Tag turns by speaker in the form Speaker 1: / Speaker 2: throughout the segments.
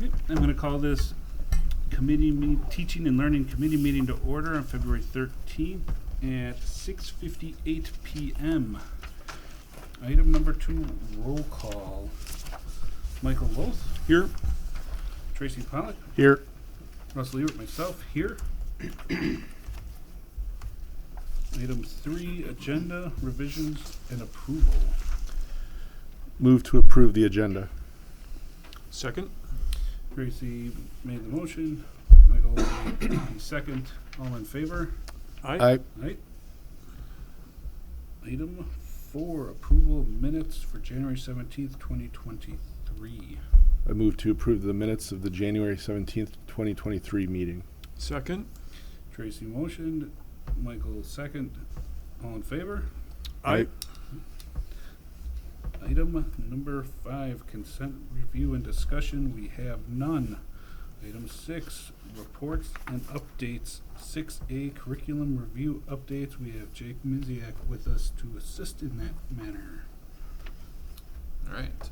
Speaker 1: Yep, I'm going to call this teaching and learning committee meeting to order on February 13th at 6:58 p.m. Item number 2, roll call. Michael Loth.
Speaker 2: Here.
Speaker 1: Tracy Pollock.
Speaker 2: Here.
Speaker 1: Russell Ebert, myself, here. Item 3, agenda, revisions, and approval.
Speaker 2: Move to approve the agenda.
Speaker 3: Second.
Speaker 1: Tracy made the motion. Michael made the second. All in favor?
Speaker 2: Aye.
Speaker 1: Aye. Item 4, approval of minutes for January 17th, 2023.
Speaker 2: I move to approve the minutes of the January 17th, 2023 meeting.
Speaker 3: Second.
Speaker 1: Tracy motioned. Michael second. All in favor?
Speaker 2: Aye.
Speaker 1: Item number 5, consent review and discussion. We have none. Item 6, reports and updates. 6A, curriculum review updates. We have Jake Miziak with us to assist in that manner.
Speaker 4: All right.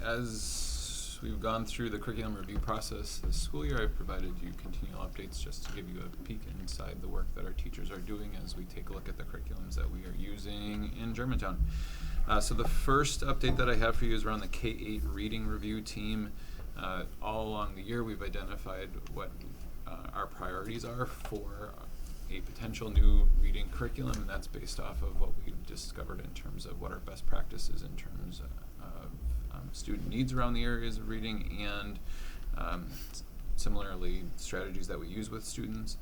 Speaker 4: As we've gone through the curriculum review process this school year, I've provided you continual updates just to give you a peek inside the work that our teachers are doing as we take a look at the curriculums that we are using in Germantown. So the first update that I have for you is around the K-8 reading review team. All along the year, we've identified what our priorities are for a potential new reading curriculum, and that's based off of what we've discovered in terms of what our best practices in terms of student needs around the areas of reading, and similarly strategies that we use with students.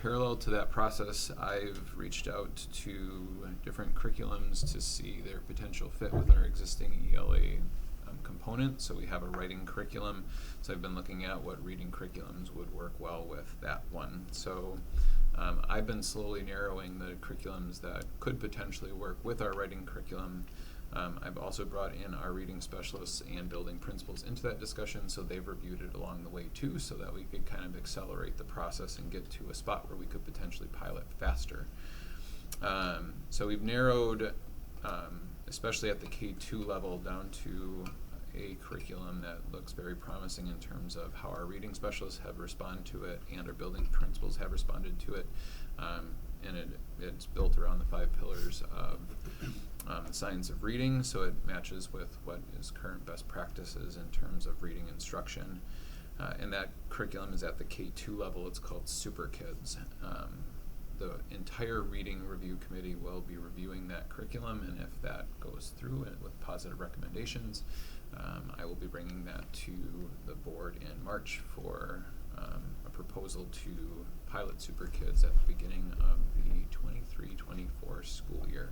Speaker 4: Parallel to that process, I've reached out to different curriculums to see their potential fit with our existing ELA component. So we have a writing curriculum. So I've been looking at what reading curriculums would work well with that one. So I've been slowly narrowing the curriculums that could potentially work with our writing curriculum. I've also brought in our reading specialists and building principals into that discussion, so they've reviewed it along the way too, so that we could kind of accelerate the process and get to a spot where we could potentially pilot faster. So we've narrowed, especially at the K2 level, down to a curriculum that looks very promising in terms of how our reading specialists have responded to it and our building principals have responded to it. And it's built around the 5 pillars of the science of reading, so it matches with what is current best practices in terms of reading instruction. And that curriculum is at the K2 level. It's called Super Kids. The entire reading review committee will be reviewing that curriculum, and if that goes through and with positive recommendations, I will be bringing that to the board in March for a proposal to pilot Super Kids at the beginning of the 23-24 school year.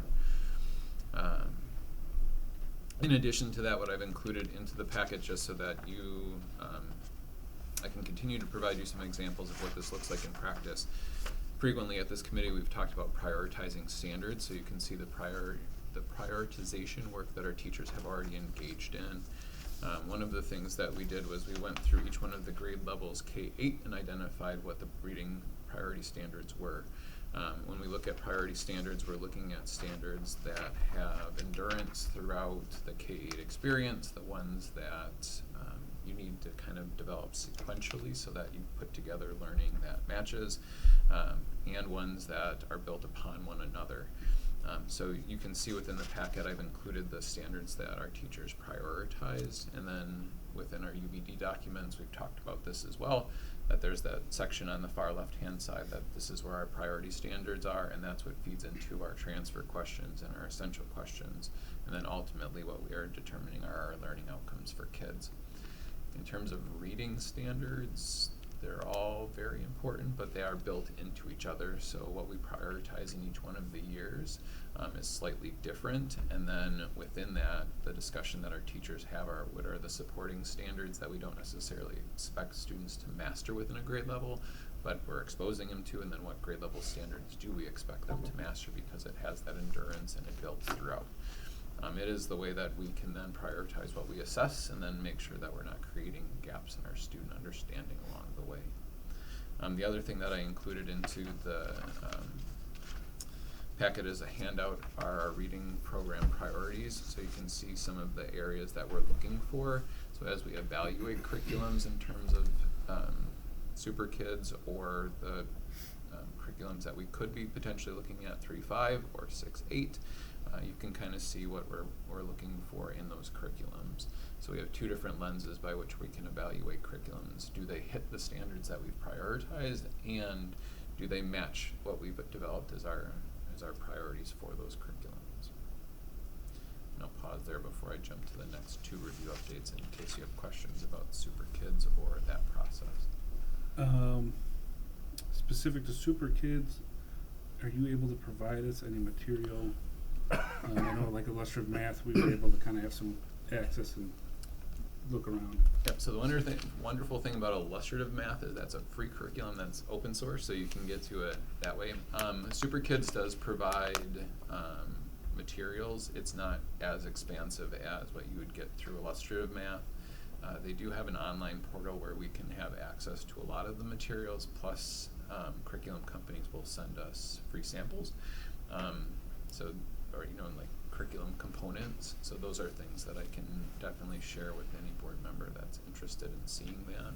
Speaker 4: In addition to that, what I've included into the packet, just so that you, I can continue to provide you some examples of what this looks like in practice. Frequently at this committee, we've talked about prioritizing standards, so you can see the prioritization work that our teachers have already engaged in. One of the things that we did was we went through each one of the grade levels K-8 and identified what the reading priority standards were. When we look at priority standards, we're looking at standards that have endurance throughout the K-8 experience, the ones that you need to kind of develop sequentially so that you put together learning that matches, and ones that are built upon one another. So you can see within the packet I've included the standards that our teachers prioritized, and then within our UBD documents we've talked about this as well, that there's that section on the far left hand side that this is where our priority standards are, and that's what feeds into our transfer questions and our essential questions, and then ultimately what we are determining are our learning outcomes for kids. In terms of reading standards, they're all very important, but they are built into each other. So what we prioritize in each one of the years is slightly different. And then within that, the discussion that our teachers have are what are the supporting standards that we don't necessarily expect students to master within a grade level, but we're exposing them to, and then what grade level standards do we expect them to master because it has that endurance and it builds throughout. It is the way that we can then prioritize what we assess and then make sure that we're not creating gaps in our student understanding along the way. The other thing that I included into the packet as a handout are our reading program priorities, so you can see some of the areas that we're looking for. So So as we evaluate curriculums in terms of Super Kids or the curriculums that we could be potentially looking at 3-5 or 6-8, you can kind of see what we're looking for in those curriculums. So we have two different lenses by which we can evaluate curriculums. Do they hit the standards that we've prioritized, and do they match what we've developed as our priorities for those curriculums? And I'll pause there before I jump to the next two review updates in case you have questions about Super Kids or that process.
Speaker 1: Specific to Super Kids, are you able to provide us any material? I know, like illustrative math, we were able to kind of have some access and look around.
Speaker 4: Yep, so the wonderful thing about illustrative math is that's a free curriculum that's open source, so you can get to it that way. Super Kids does provide materials. It's not as expansive as what you would get through illustrative math. They do have an online portal where we can have access to a lot of the materials, plus curriculum companies will send us free samples. Or like curriculum components. So those are things that I can definitely share with any board member that's interested in seeing that.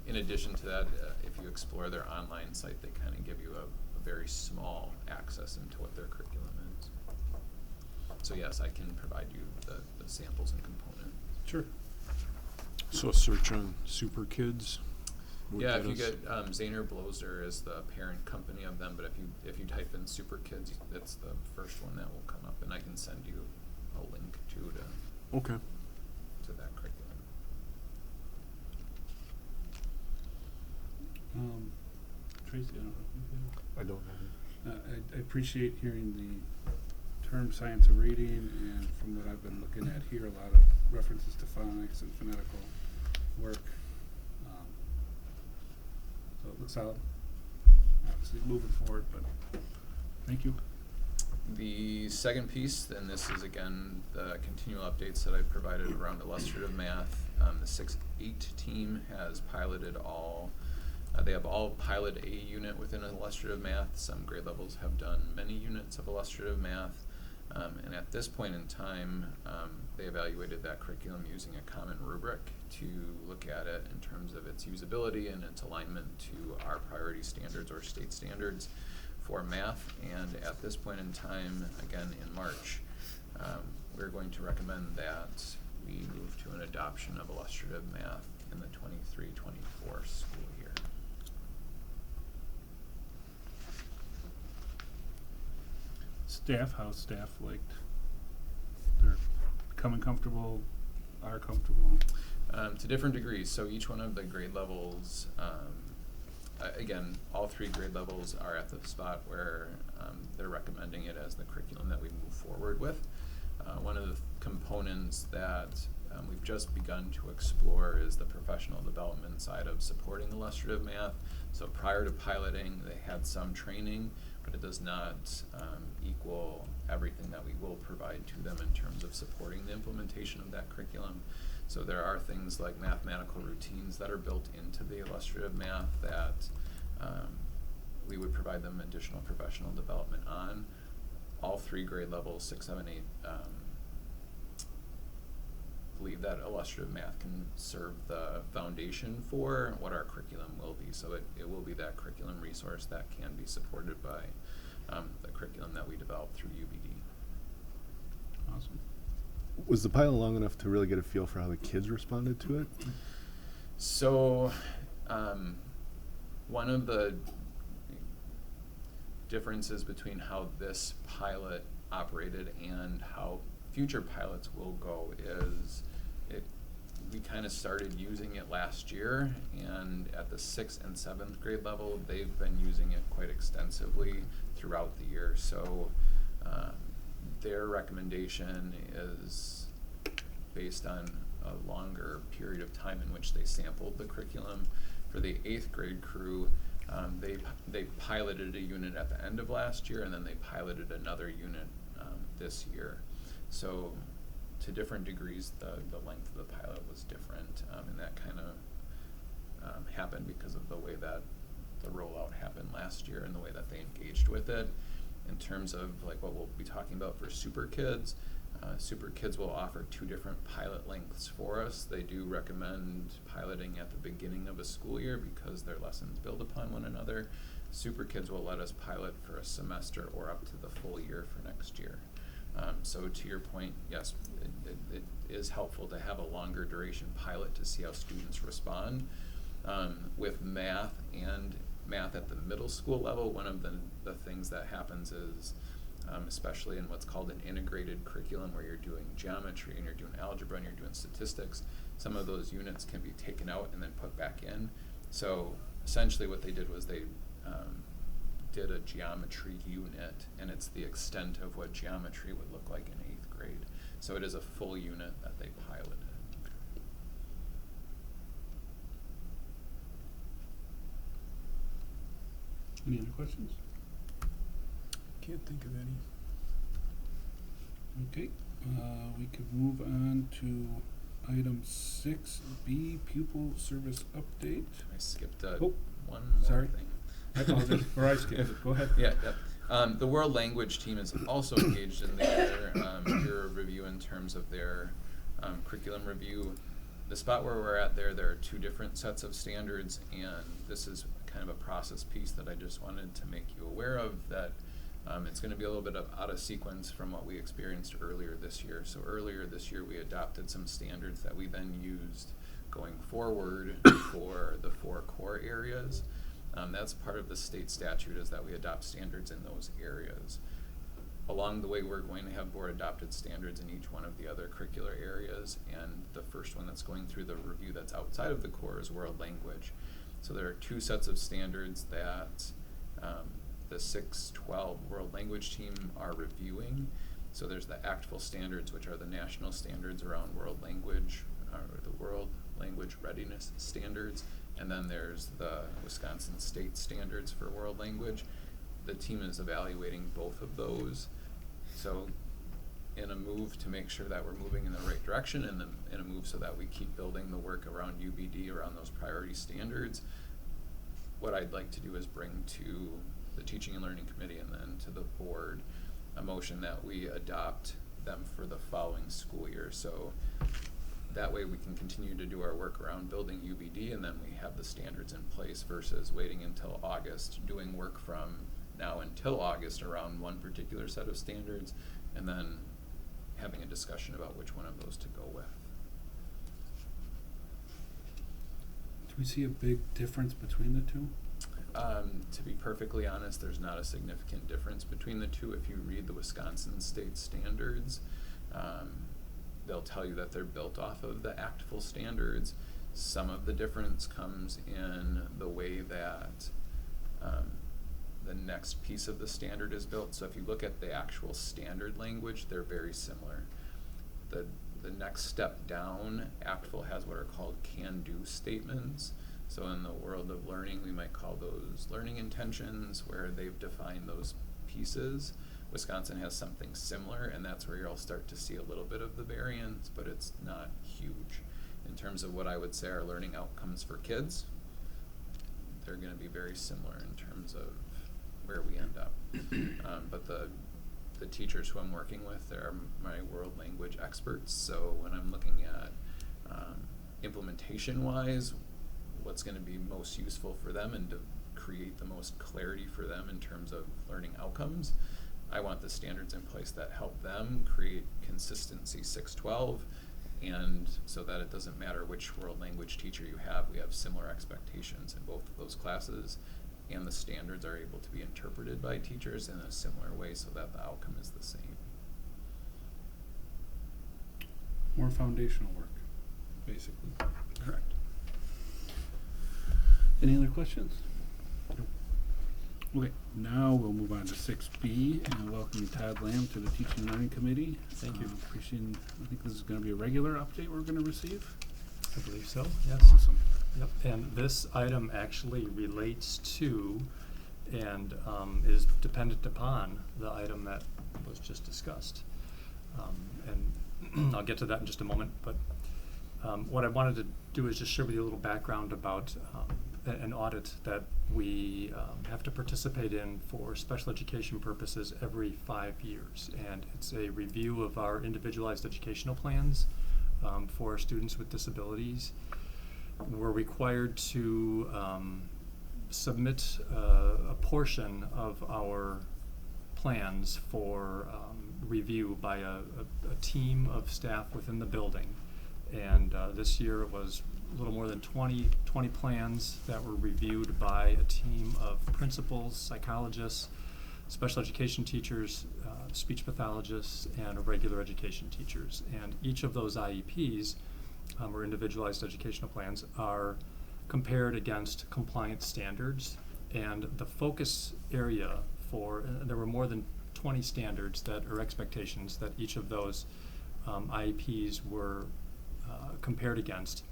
Speaker 4: In addition to that, if you explore their online site, they kind of give you a very small access into what their curriculum is. So yes, I can provide you the samples and components.
Speaker 1: Sure.
Speaker 3: So a search on Super Kids would
Speaker 4: Yeah,
Speaker 3: get
Speaker 4: if you
Speaker 3: us-
Speaker 4: get Zaner Bloser is the parent company of them, but if you type in Super Kids, that's the first one that will come up, and I can send you a link to
Speaker 3: Okay.
Speaker 4: that curriculum.
Speaker 1: Tracy, I don't know if you have.
Speaker 2: I don't have
Speaker 1: I appreciate hearing the term science of reading, and from what I've been looking at here, a lot of references to phonics and phonetical work. So it looks solid. Obviously moving forward, but thank you.
Speaker 4: The second piece, and this is again the continual updates that I've provided around illustrative math. The 6-8 team has piloted they have all piloted a unit within illustrative math. Some grade levels have done many units of illustrative math. And at this point in time, they evaluated that curriculum using a common rubric to look at it in terms of its usability and its alignment to our priority standards or state standards for math. And at this point in time, again in March, we're going to recommend that we move to an adoption of illustrative math in the 23-24 school year.
Speaker 1: How staff liked, they're becoming comfortable, are comfortable.
Speaker 4: To different degrees. So each one of the grade levels, again, all three grade levels are at the spot where they're recommending it as the curriculum that we move forward with. One of the components that we've just begun to explore is the professional development side of supporting illustrative math. So prior to piloting, they had some training, but it does not equal everything that we will provide to them in terms of supporting the implementation of that curriculum. So there are things like mathematical routines that are built into the illustrative math that we would provide them additional professional development on. All three grade levels, 6, 7, 8, believe that illustrative math can serve the foundation for what our curriculum will be. So it will be that curriculum resource that can be supported by the curriculum that we develop through UBD.
Speaker 1: Awesome.
Speaker 2: Was the pilot long enough to really get a feel for how the kids responded to it?
Speaker 4: So one of the differences between how this pilot operated and how future pilots will go is we kind of started using it last year, and at the 6th and 7th grade level, they've been using it quite extensively throughout the year. So their recommendation is based on a longer period of time in which they sampled the curriculum. For the 8th grade crew, they piloted a unit at the end of last year, and then they piloted another unit this year. So to different degrees, the length of the pilot was different, and that kind of happened because of the way that the rollout happened last year and the way that they engaged with it. In terms of like what we'll be talking about for Super Kids, Super Kids will offer 2 different pilot lengths for us. They do recommend piloting at the beginning of a school year because their lessons build upon one another. Super Kids will let us pilot for a semester or up to the full year for next year. So to your point, yes, it is helpful to have a longer duration pilot to see how students respond. With math and math at the middle school level, one of the things that happens is, especially in what's called an integrated curriculum where you're doing geometry and you're doing algebra and you're doing statistics, some of those units can be taken out and then put back in. So essentially what they did was they did a geometry unit, and it's the extent of what geometry would look like in 8th grade. So it is a full unit that they piloted.
Speaker 1: Any other questions?
Speaker 3: Can't think of any.
Speaker 1: Okay, we could move on to item 6B, pupil service update.
Speaker 4: I skipped
Speaker 1: Oh,
Speaker 4: one more
Speaker 1: sorry.
Speaker 4: thing.
Speaker 1: I apologize, or I skipped it, go ahead.
Speaker 4: Yeah. The world language team is also engaged in their peer review in terms of their curriculum review. The spot where we're at there are 2 different sets of standards, and this is kind of a process piece that I just wanted to make you aware of, that it's going to be a little bit out of sequence from what we experienced earlier this year. So earlier this year we adopted some standards that we then used going forward for the 4 core areas. That's part of the state statute, is that we adopt standards in those areas. Along the way, we're going to have board adopted standards in each one of the other curricular areas, and the first one that's going through the review that's outside of the core is world language. So there are 2 sets of standards that the 612 world language team are reviewing. So there's the ACTFL standards, which are the national standards around world language, or the world language readiness standards. And then there's the Wisconsin state standards for world language. The team is evaluating both of those. So in a move to make sure that we're moving in the right direction, and in a move so that we keep building the work around UBD, around those priority standards, what I'd like to do is bring to the Teaching and Learning Committee and then to the board a motion that we adopt them for the following school year. So that way we can continue to do our work around building UBD, and then we have the standards in place versus waiting until August, doing work from now until August around one particular set of standards, and then having a discussion about which one of those to go with.
Speaker 1: Do we see a big difference between the 2?
Speaker 4: To be perfectly honest, there's not a significant difference between the 2. If you read the Wisconsin state standards, they'll tell you that they're built off of the ACTFL standards. Some of the difference comes in the way that the next piece of the standard is built. So if you look at the actual standard language, they're very similar. The next step down, ACTFL has what are called can-do statements. So in the world of learning, we might call those learning intentions, where they've defined those pieces. Wisconsin has something similar, and that's where you'll start to see a little bit of the variance, but it's not huge. In terms of what I would say are learning outcomes for kids, they're going to be very similar in terms of where we end up. But the teachers who I'm working with, they're my world language experts, so when I'm looking at implementation-wise, what's going to be most useful for them and to create the most clarity for them in terms of learning outcomes, I want the standards in place that help them create consistency 612, and so that it doesn't matter which world language teacher you have, we have similar expectations in both of those classes, and the standards are able to be interpreted by teachers in a similar way so that the outcome is the same.
Speaker 1: More foundational work, basically.
Speaker 4: Correct.
Speaker 1: Any other questions? Okay, now we'll move on to 6B, and welcome Todd Lamb to the Teaching and Learning Committee.
Speaker 5: Thank you.
Speaker 1: I think this is going to be a regular update we're going to receive.
Speaker 5: I believe so, yes.
Speaker 1: Awesome.
Speaker 5: Yep, and this item actually relates to and is dependent upon the item that was just discussed. And I'll get to that in just a moment, but what I wanted to do is just share with you a little background about an audit that we have to participate in for special education purposes every 5 years. And it's a review of our individualized educational plans for our students with disabilities. We're required to submit a portion of our plans for review by a team of staff within the building. And this year it was a little more than 20 plans that were reviewed by a team of principals, psychologists, special education teachers, speech pathologists, and regular education teachers. And each of those IEPs, or individualized educational plans, are compared against compliance standards. And the focus area for, there were more than 20 standards that are expectations that each of those IEPs were compared against.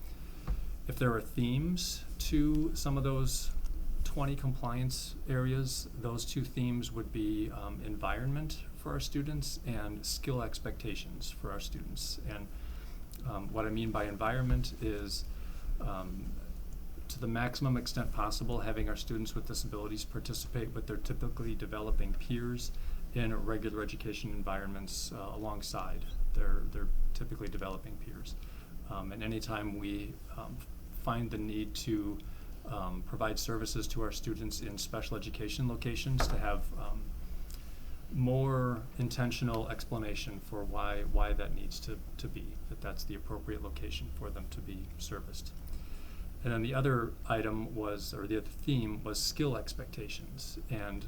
Speaker 5: If there are themes to some of those 20 compliance areas, those two themes would be environment for our students and skill expectations for our students. And what I mean by environment is, to the maximum extent possible, having our students with disabilities participate with their typically developing peers in regular education environments alongside their typically developing peers. And anytime we find the need to provide services to our students in special education locations, to have more intentional explanation for why that needs to be, that's the appropriate location for them to be serviced. And then the other item was, or the other theme was skill expectations, and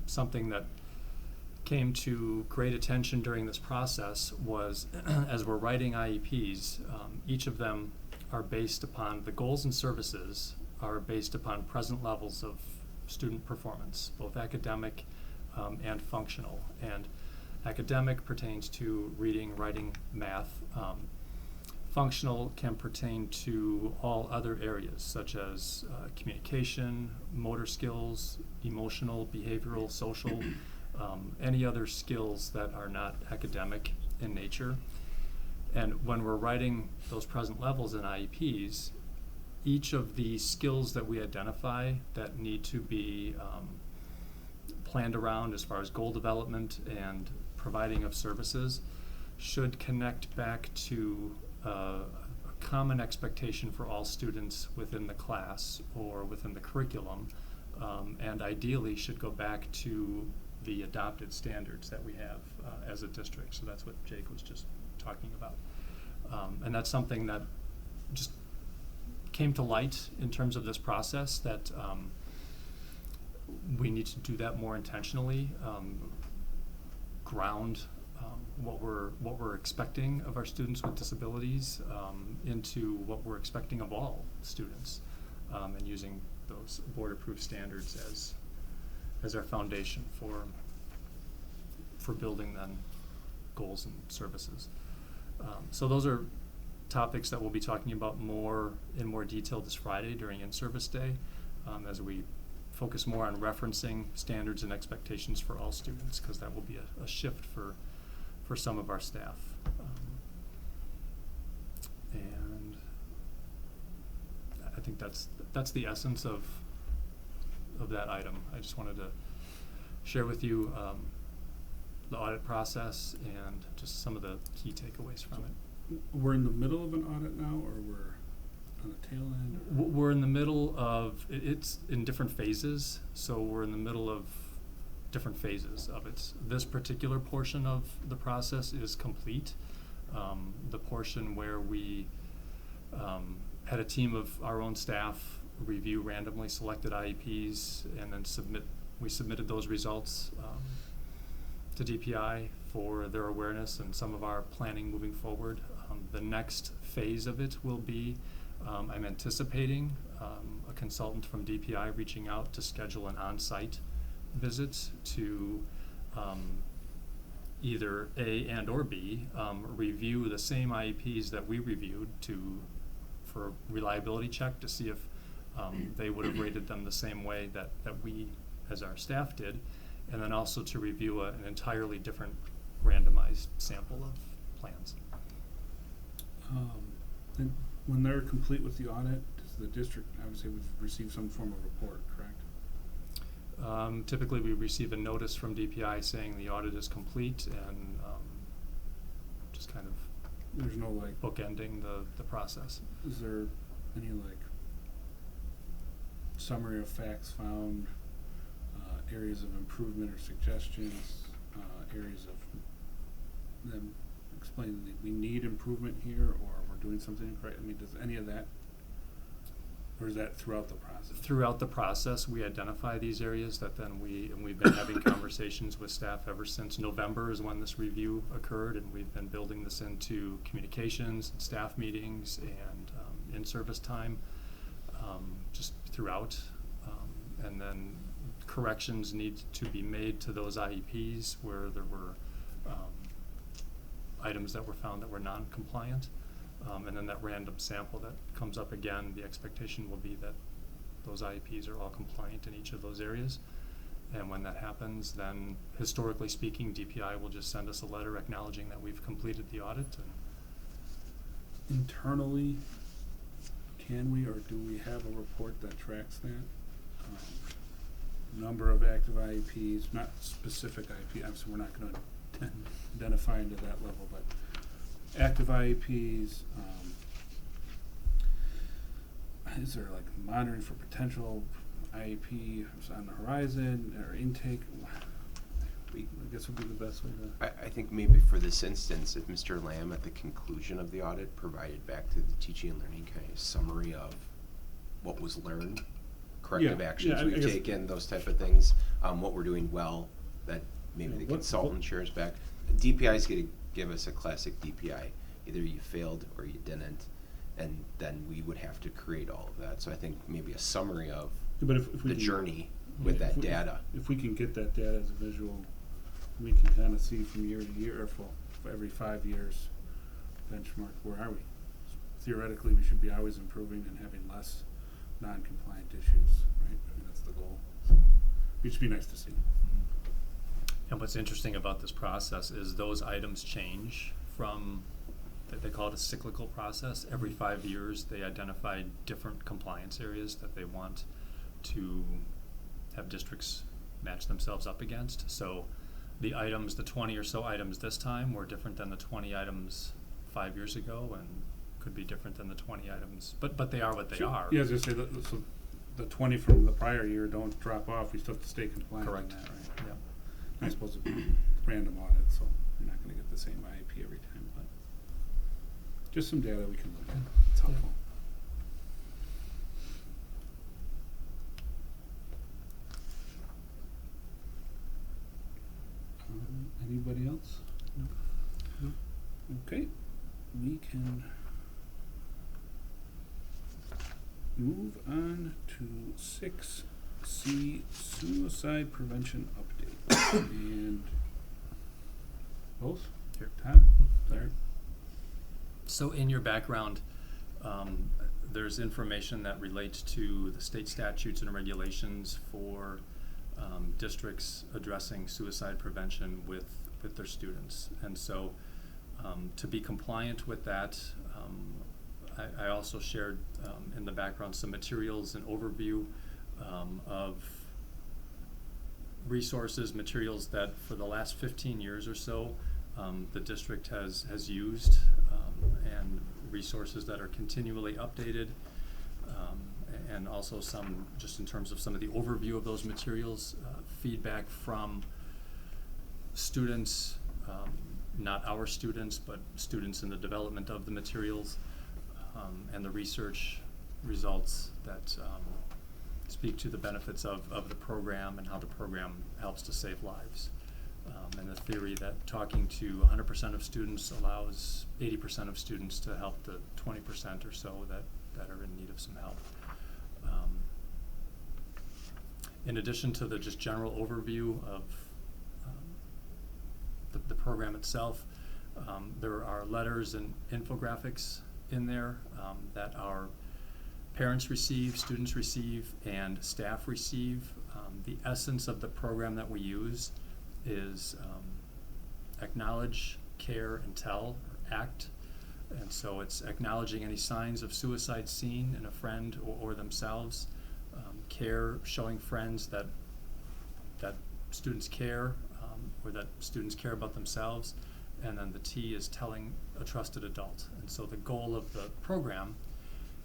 Speaker 5: something that came to great attention during this process was as we're writing IEPs, each of them are based upon, the goals and services are based upon present levels of student performance, both academic and functional. And academic pertains to reading, writing, math. Functional can pertain to all other areas such as communication, motor skills, emotional, behavioral, social, any other skills that are not academic in nature. And when we're writing those present levels in IEPs, each of the skills that we identify that need to be planned around as far as goal development and providing of services should connect back to a common expectation for all students within the class or within the curriculum, and ideally should go back to the adopted standards that we have as a district. So that's what Jake was just talking about. And that's something that just came to light in terms of this process, that we need to do that more intentionally, ground what we're expecting of our students with disabilities into what we're expecting of all students, and using those board-approved standards as our foundation for building then goals and services. So those are topics that we'll be talking about in more detail this Friday during In-Service Day, as we focus more on referencing standards and expectations for all students, because that will be a shift for some of our staff. And I think that's the essence of that item. I just wanted to share with you the audit process and just some of the key takeaways from it.
Speaker 1: We're in the middle of an audit now, or we're on the tail end?
Speaker 5: We're in the middle of, it's in different phases, so we're in the middle of different phases of it. This particular portion of the process is complete. The portion where we had a team of our own staff review randomly selected IEPs and then we submitted those results to DPI for their awareness and some of our planning moving forward. The next phase of it will be, I'm anticipating a consultant from DPI reaching out to schedule an on-site visit to either A and or B, review the same IEPs that we reviewed for reliability check to see if they would have rated them the same way that we as our staff did, and then also to review an entirely different randomized sample of plans.
Speaker 1: And when they're complete with the audit, does the district obviously would receive some form of report, correct?
Speaker 5: Typically, we receive a notice from DPI saying the audit is complete and just kind of
Speaker 1: There's no like,
Speaker 5: bookending the process.
Speaker 1: is there any like summary of facts found, areas of improvement or suggestions, areas of them explaining that we need improvement here or we're doing something incorrect? I mean, does any of that, or is that throughout the process?
Speaker 5: Throughout the process, we identify these areas that then we've been having conversations with staff ever since November is when this review occurred, and we've been building this into communications and staff meetings and in-service time just throughout. And then corrections need to be made to those IEPs where there were items that were found that were non-compliant. And then that random sample that comes up again, the expectation will be that those IEPs are all compliant in each of those areas. And when that happens, then historically speaking, DPI will just send us a letter acknowledging that we've completed the audit. And
Speaker 1: Internally, can we or do we have a report that tracks that? Number of active IEPs, not specific IEP, obviously we're not gonna identify into that level, but active IEPs, is there like monitoring for potential IEP on the horizon or intake? I guess would be the best way to.
Speaker 6: I think maybe for this instance, if Mr. Lamb at the conclusion of the audit provided back to the teaching and learning kind of summary of what was learned, corrective actions
Speaker 1: I
Speaker 6: we've
Speaker 1: guess
Speaker 6: taken, those type of things, what we're doing well, that maybe
Speaker 1: Yeah,
Speaker 6: the
Speaker 1: what-
Speaker 6: consultant shares back. DPI is going to give us a classic DPI. Either you failed or you didn't, and then we would have to create all of that. So I think maybe a summary of
Speaker 1: But if we
Speaker 6: the
Speaker 1: can-
Speaker 6: journey with
Speaker 1: if
Speaker 6: that
Speaker 1: we-
Speaker 6: data.
Speaker 1: If we can get that data as a visual, we can kind of see from year to year, or for every 5 years, benchmark, where are we? Theoretically, we should be always improving and having less non-compliant issues, right? I mean, that's the goal. So, it should be nice to see.
Speaker 5: And what's interesting about this process is those items change from, they call it a cyclical process. Every 5 years, they identify different compliance areas that they want to have districts match themselves up against. So the items, the 20 or so items this time were different than the 20 items 5 years ago, and could be different than the 20 items, but they are what they
Speaker 1: Sure.
Speaker 5: are.
Speaker 1: Yeah, I was gonna say, so the 20 from the prior year don't drop off, we still have to stay compliant on
Speaker 5: Correct.
Speaker 1: that, right?
Speaker 5: Yeah.
Speaker 1: I suppose it'd be random audit, so you're not gonna get the same IEP every time, but just some data we can look at, it's
Speaker 5: Yeah.
Speaker 1: helpful. Anybody else?
Speaker 5: Nope.
Speaker 1: Okay, we can move on to 6C, suicide prevention update. And both?
Speaker 5: Here.
Speaker 1: Todd? Larry?
Speaker 5: So in your background, there's information that relates to the state statutes and regulations for districts addressing suicide prevention with their students. And so to be compliant with that, I also shared in the background some materials and overview of resources, materials that for the last 15 years or so the district has used, and resources that are continually updated, and also some, just in terms of some of the overview of those materials, feedback from students, not our students, but students in the development of the materials, and the research results that speak to the benefits of the program and how the program helps to save lives. And the theory that talking to 100% of students allows 80% of students to help the 20% or so that are in need of some help. In addition to the just general overview of the program itself, there are letters and infographics in there that our parents receive, students receive, and staff receive. The essence of the program that we use is acknowledge, care, and tell, or ACT. And so it's acknowledging any signs of suicide seen in a friend or themselves, care, showing friends that students care, or that students care about themselves, and then the T is telling a trusted adult. And so the goal of the program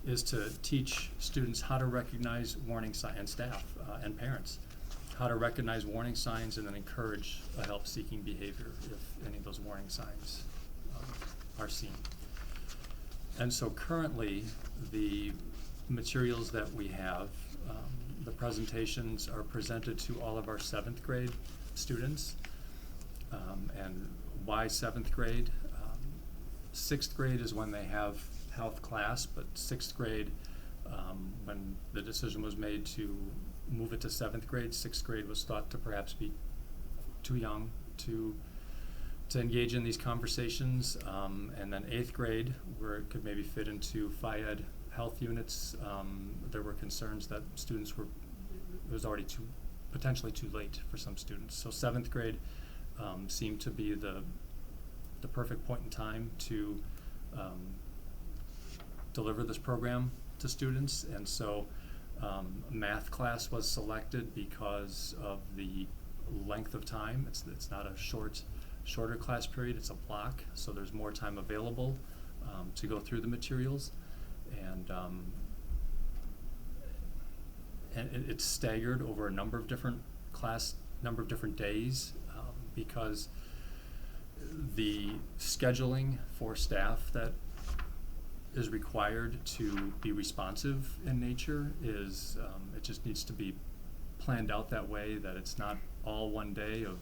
Speaker 5: is to teach students how to recognize warning signs, and staff and parents, how to recognize warning signs and then encourage a help-seeking behavior if any of those warning signs are seen. And so currently, the materials that we have, the presentations are presented to all of our 7th grade students. And why 7th grade? 6th grade is when they have health class, but 6th grade, when the decision was made to move it to 7th grade, 6th grade was thought to perhaps be too young to engage in these conversations. And then 8th grade, where it could maybe fit into Phy Ed health units, there were concerns that students were, it was already potentially too late for some students. So 7th grade seemed to be the perfect point in time to deliver this program to students. And so math class was selected because of the length of time. It's not a shorter class period, it's a block, so there's more time available to go through the materials. And it's staggered over a number of different days, because the scheduling for staff that is required to be responsive in nature is, it just needs to be planned out that way, that it's not all one day of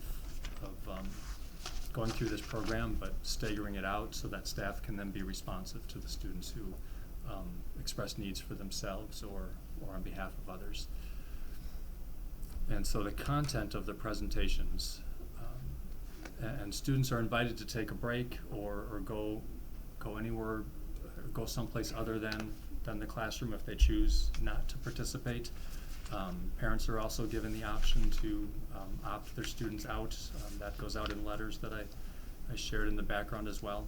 Speaker 5: going through this program, but staggering it out so that staff can then be responsive to the students who express needs for themselves or on behalf of others. And so the content of the presentations, and students are invited to take a break or go anywhere, or go someplace other than the classroom if they choose not to participate. Parents are also given the option to opt their students out. That goes out in letters that I shared in the background as well.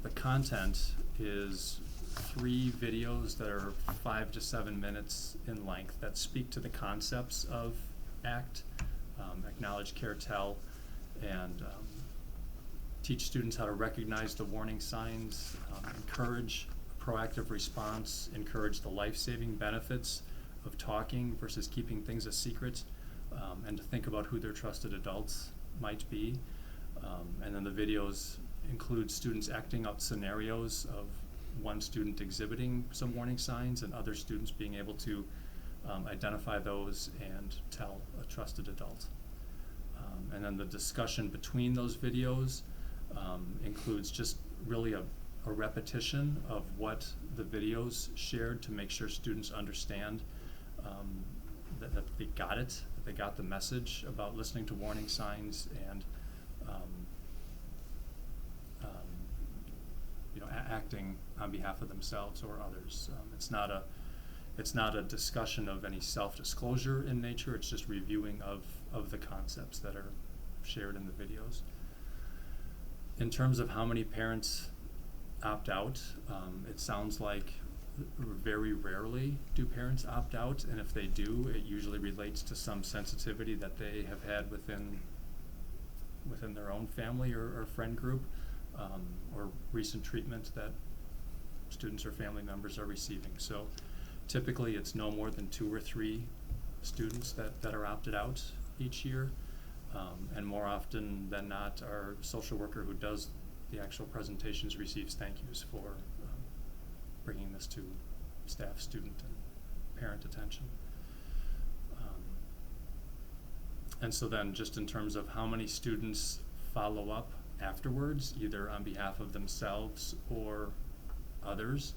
Speaker 5: The content is 3 videos that are 5 to 7 minutes in length that speak to the concepts of ACT, Acknowledge, Care, Tell, and teach students how to recognize the warning signs, encourage proactive response, encourage the life-saving benefits of talking versus keeping things a secret, and to think about who their trusted adults might be. And then the videos include students acting out scenarios of one student exhibiting some warning signs and other students being able to identify those and tell a trusted adult. And then the discussion between those videos includes just really a repetition of what the videos shared to make sure students understand that they got it, that they got the message about listening to warning signs and acting on behalf of themselves or others. It's not a discussion of any self-disclosure in nature. It's just reviewing of the concepts that are shared in the videos. In terms of how many parents opt out, it sounds like very rarely do parents opt out, and if they do, it usually relates to some sensitivity that they have had within their own family or friend group, or recent treatment that students or family members are receiving. So typically it's no more than 2 or 3 students that are opted out each year, and more often than not, our social worker who does the actual presentations receives thank yous for bringing this to staff, student, and parent attention. And so then just in terms of how many students follow up afterwards, either on behalf of themselves or others,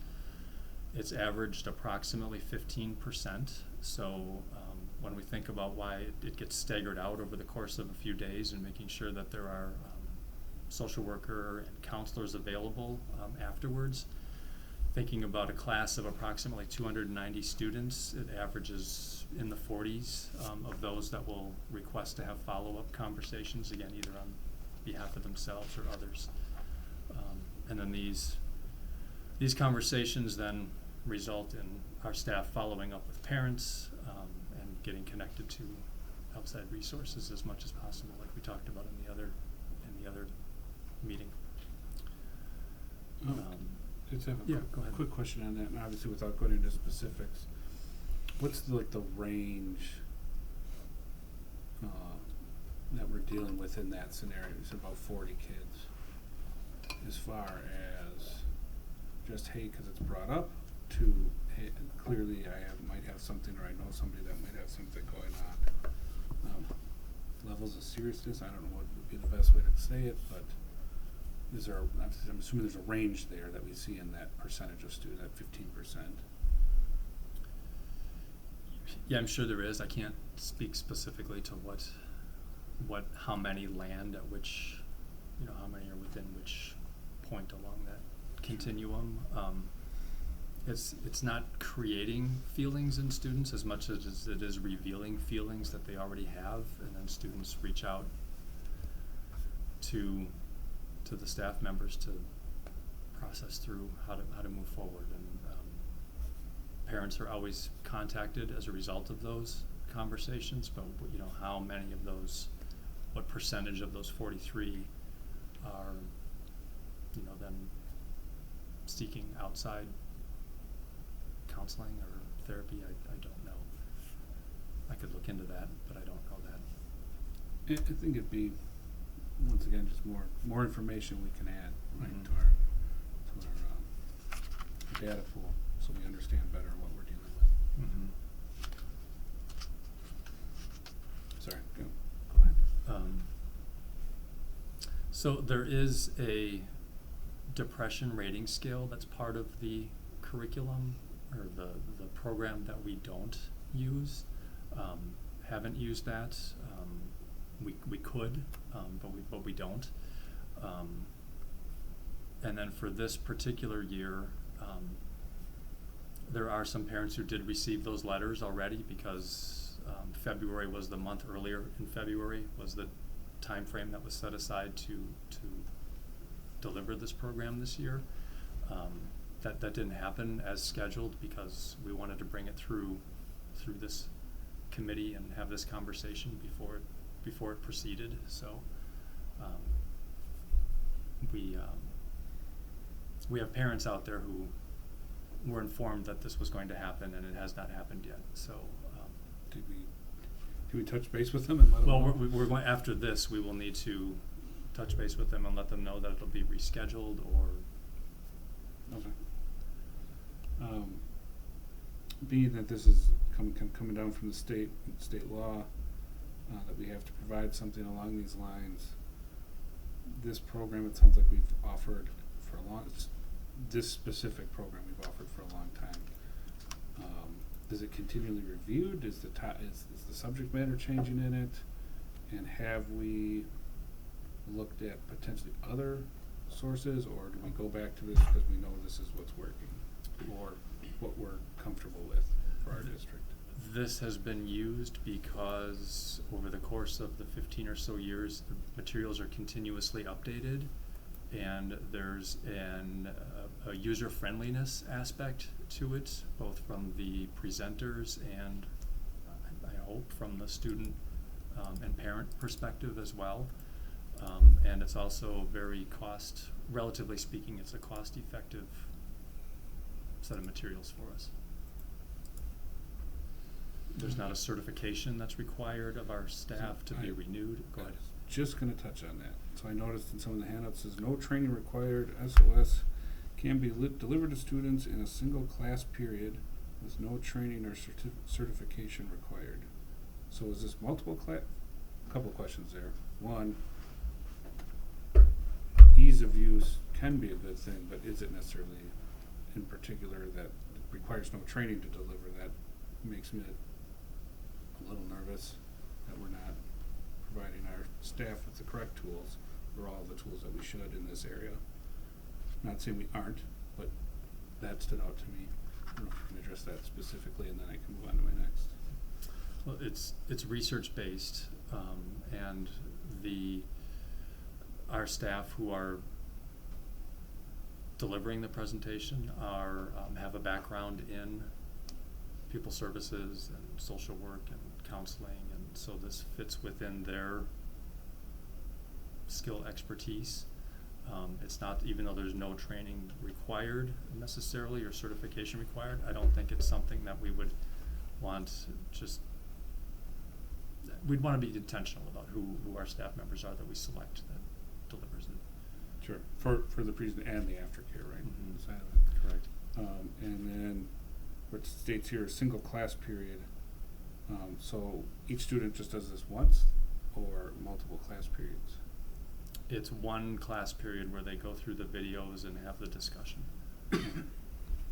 Speaker 5: it's averaged approximately 15%. So when we think about why it gets staggered out over the course of a few days and making sure that there are social worker and counselors available afterwards, thinking about a class of approximately 290 students, it averages in the 40s of those that will request to have follow-up conversations, again, either on behalf of themselves or others. And then these conversations then result in our staff following up with parents, and getting connected to outside resources as much as possible, like we talked about in the other meeting.
Speaker 1: Just have a
Speaker 5: Yeah, go ahead.
Speaker 1: quick question on that, and obviously without going into specifics, what's the range that we're dealing with in that scenario? It's about 40 kids. As far as just, hey, because it's brought up, to, hey, clearly might have something, or I know somebody that might have something going on. Levels of seriousness, I don't know what would be the best way to say it, but is there, I'm assuming there's a range there that we see in that percentage of students, that 15%.
Speaker 5: Yeah, I'm sure there is. I can't speak specifically to how many land at which, how many are within which point along that continuum. It's not creating feelings in students as much as it is revealing feelings that they already have, and then students reach out to the staff members to process through how to move forward. And parents are always contacted as a result of those conversations, but how many of those, what percentage of those 43 are then seeking outside counseling or therapy, I don't know. I could look into that, but I don't know that.
Speaker 1: I think it'd be, once again, just more information we can add, right,
Speaker 5: Mhm.
Speaker 1: to our data pool, so we understand better what we're dealing with.
Speaker 5: Mm-hmm.
Speaker 1: Sorry, go ahead.
Speaker 5: So there is a depression rating scale that's part of the curriculum, or the program that we don't use. Haven't used that. We could, but we don't. And then for this particular year, there are some parents who did receive those letters already, because February was the month earlier. In February was the time frame that was set aside to deliver this program this year. That didn't happen as scheduled, because we wanted to bring it through this committee and have this conversation before it proceeded. So we have parents out there who were informed that this was going to happen, and it has not happened yet. So
Speaker 1: Did we touch base with them and let them
Speaker 5: well,
Speaker 1: know?
Speaker 5: we're going, after this, we will need to touch base with them and let them know that it'll be rescheduled, or
Speaker 1: Okay. Being that this is coming down from the state law, that we have to provide something along these lines, this program, it sounds like we've offered for a long, this specific program we've offered for a long time. Is it continually reviewed? Is the subject matter changing in it? And have we looked at potentially other sources, or do we go back to this because we know this is what's working, or what we're comfortable with for our district?
Speaker 5: this has been used because over the course of the 15 or so years, the materials are continuously updated, and there's a user friendliness aspect to it, both from the presenters and I hope from the student and parent perspective as well. And it's also very relatively speaking, it's a cost-effective set of materials for us. There's not a certification that's required of our staff to be renewed. Go ahead.
Speaker 1: Just going to touch on that. So I noticed in some of the handouts, says no training required. SOS can be delivered to students in a single class period with no training or certification required. So is this multiple class? A couple questions there. One, ease of use can be a good thing, but is it necessarily in particular that requires no training to deliver? That makes me a little nervous that we're not providing our staff with the correct tools, or all the tools that we should in this area. Not saying we aren't, but that stood out to me. I don't know if you can address that specifically, and then I can move on to my next.
Speaker 5: Well, it's research based, and our staff who are delivering the presentation are, have a background in pupil services and social work and counseling, and so this fits within their skill expertise. It's not, even though there's no training required necessarily or certification required, I don't think it's something that we would want just, we'd want to be intentional about who our staff members are that we select that delivers it.
Speaker 1: Sure. For the present and the aftercare, right?
Speaker 5: Mhm.
Speaker 1: Side of it.
Speaker 5: Correct.
Speaker 1: And then what states here, a single class period. So each student just does this once or multiple class periods?
Speaker 5: It's one class period where they go through the videos and have the discussion.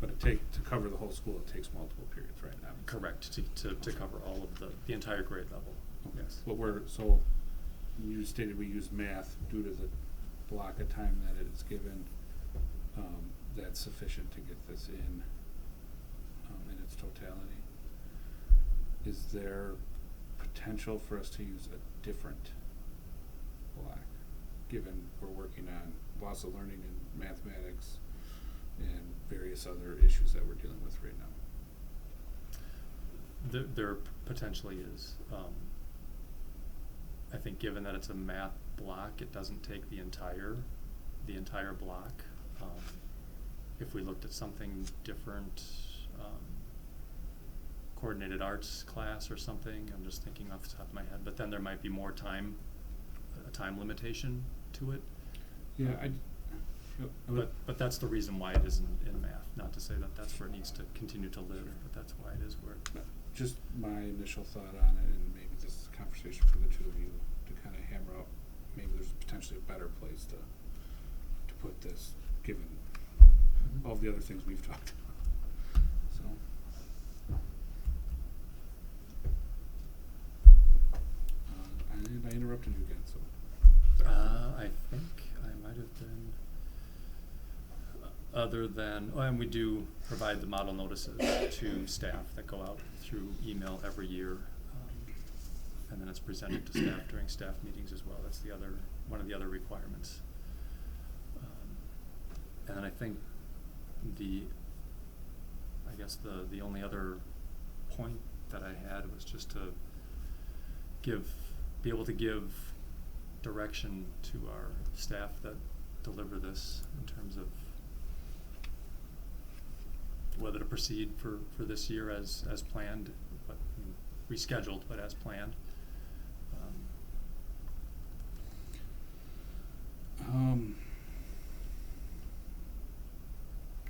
Speaker 1: But to cover the whole school, it takes multiple periods, right? Now.
Speaker 5: Correct, to cover all of the entire grade level.
Speaker 1: Okay.
Speaker 5: Yes.
Speaker 1: But so you stated we use math due to the block of time that it's given. That's sufficient to get this in its totality. Is there potential for us to use a different block, given we're working on loss of learning in mathematics and various other issues that we're dealing with right now?
Speaker 5: There potentially is. I think given that it's a math block, it doesn't take the entire block. If we looked at something different, coordinated arts class or something, I'm just thinking off the top of my head, but then there might be more time, a time limitation to it.
Speaker 1: Yeah,
Speaker 5: But that's the reason why it is in math, not to say that that's where it needs to continue to live, but that's why it is where.
Speaker 1: just my initial thought on it, and maybe this is a conversation for the two of you to kind of hammer out. Maybe there's potentially a better place to put this, given all the other things we've talked about. So. And I interrupted you again, so.
Speaker 5: I think I might have been, other than, and we do provide the model notices to staff that go out through email every year. And then it's presented to staff during staff meetings as well. That's one of the other requirements. And then I think I guess the only other point that I had was just to be able to give direction to our staff that deliver this in terms of whether to proceed for this year as planned, but rescheduled, but as planned.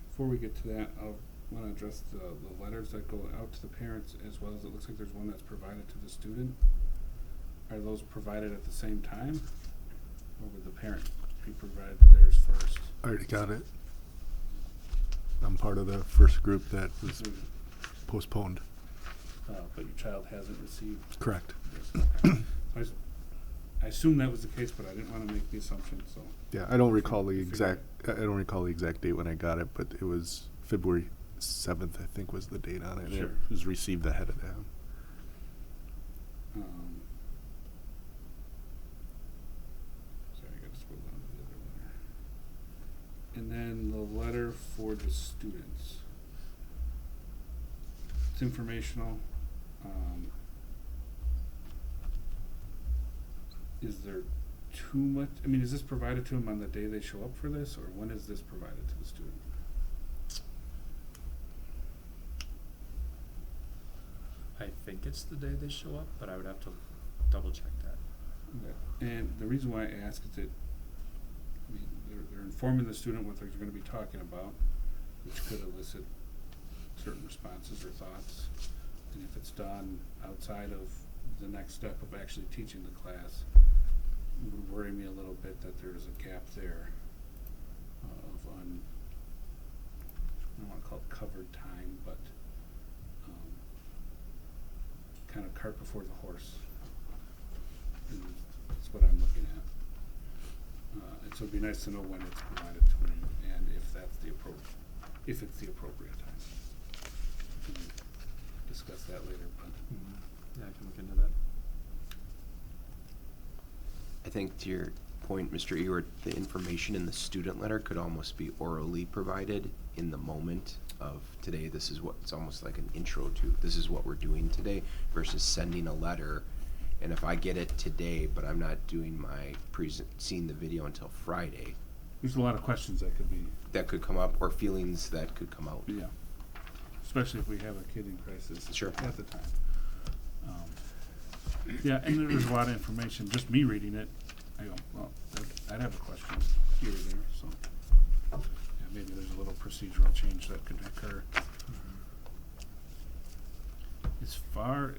Speaker 1: Before we get to that, I want to address the letters that go out to the parents, as well as it looks like there's one that's provided to the student. Are those provided at the same time, or would the parent be provided theirs first?
Speaker 2: I already got it. I'm part of the first group that was postponed.
Speaker 1: But your child hasn't received
Speaker 2: Correct.
Speaker 1: this. Okay. I assume that was the case, but I didn't want to make the assumption, so.
Speaker 2: Yeah, I don't recall the
Speaker 1: Figure
Speaker 2: exact date when I got it, but it was February 7th, I think, was the date on it. And
Speaker 1: Sure.
Speaker 2: it was received ahead of that.
Speaker 1: Sorry, I gotta scroll down to the other letter. And then the letter for the students. It's informational. Is there too much, I mean, is this provided to them on the day they show up for this, or when is this provided to the student?
Speaker 5: I think it's the day they show up, but I would have to double check that.
Speaker 1: Okay. And the reason why I ask is that, I mean, they're informing the student what they're gonna be talking about, which could elicit certain responses or thoughts. And if it's done outside of the next step of actually teaching the class, it would worry me a little bit that there's a gap there of I don't wanna call it covered time, but kind of cart before the horse. And that's what I'm looking at. And so it'd be nice to know when it's provided to them and if it's the appropriate time. We can discuss that later, but.
Speaker 5: Yeah, I can look into that.
Speaker 6: I think to your point, Mr. Ewert, the information in the student letter could almost be orally provided in the moment of today. This is what, it's almost like an intro to, this is what we're doing today, versus sending a letter. And if I get it today, but I'm not doing my seeing the video until Friday,
Speaker 1: There's a lot of questions that could be,
Speaker 6: that could come up, or feelings that could come out.
Speaker 1: yeah, especially if we have a kid in crisis
Speaker 6: Sure.
Speaker 1: at the time. Yeah, and there's a lot of information. Just me reading it, I go, well, I'd have a question here or there, so. Yeah, maybe there's a little procedural change that could occur. As far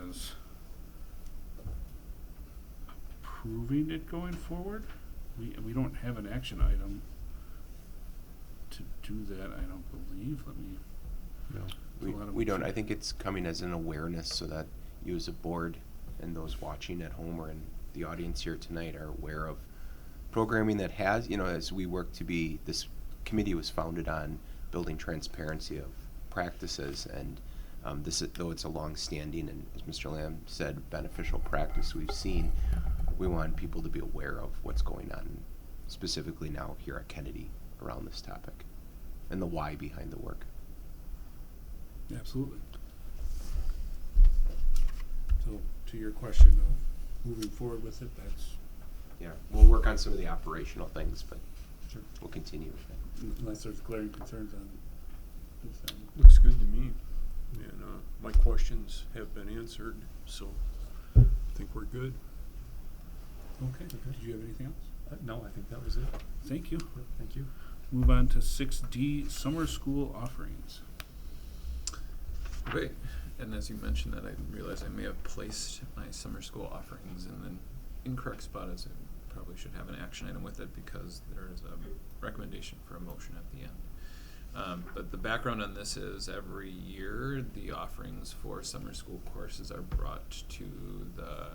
Speaker 1: as approving it going forward, we don't have an action item to do that, I don't believe. Let me,
Speaker 6: No,
Speaker 1: There's a lot of
Speaker 6: we don't. I
Speaker 1: information.
Speaker 6: think it's coming as an awareness so that you as a board and those watching at home or in the audience here tonight are aware of programming that has, as we work to be, this committee was founded on building transparency of practices, and this is, though it's a long-standing and, as Mr. Lamb said, beneficial practice we've seen, we want people to be aware of what's going on, specifically now here at Kennedy around this topic and the why behind the work.
Speaker 1: absolutely. So, to your question of moving forward with it, that's,
Speaker 6: Yeah, we'll work on some of the operational things, but
Speaker 1: Sure.
Speaker 6: we'll continue with it.
Speaker 1: unless there's glaring concerns on this end.
Speaker 3: Looks good to me. And my questions have been answered, so I think we're good.
Speaker 1: Okay, did you have anything else?
Speaker 5: No, I think that was it.
Speaker 1: Thank you.
Speaker 5: Thank you.
Speaker 1: Move on to 6D, summer school offerings.
Speaker 4: Great. And as you mentioned that, I realized I may have placed my summer school offerings in the incorrect spot, as I probably should have an action item with it because there is a recommendation for a motion at the end. But the background on this is every year the offerings for summer school courses are brought to the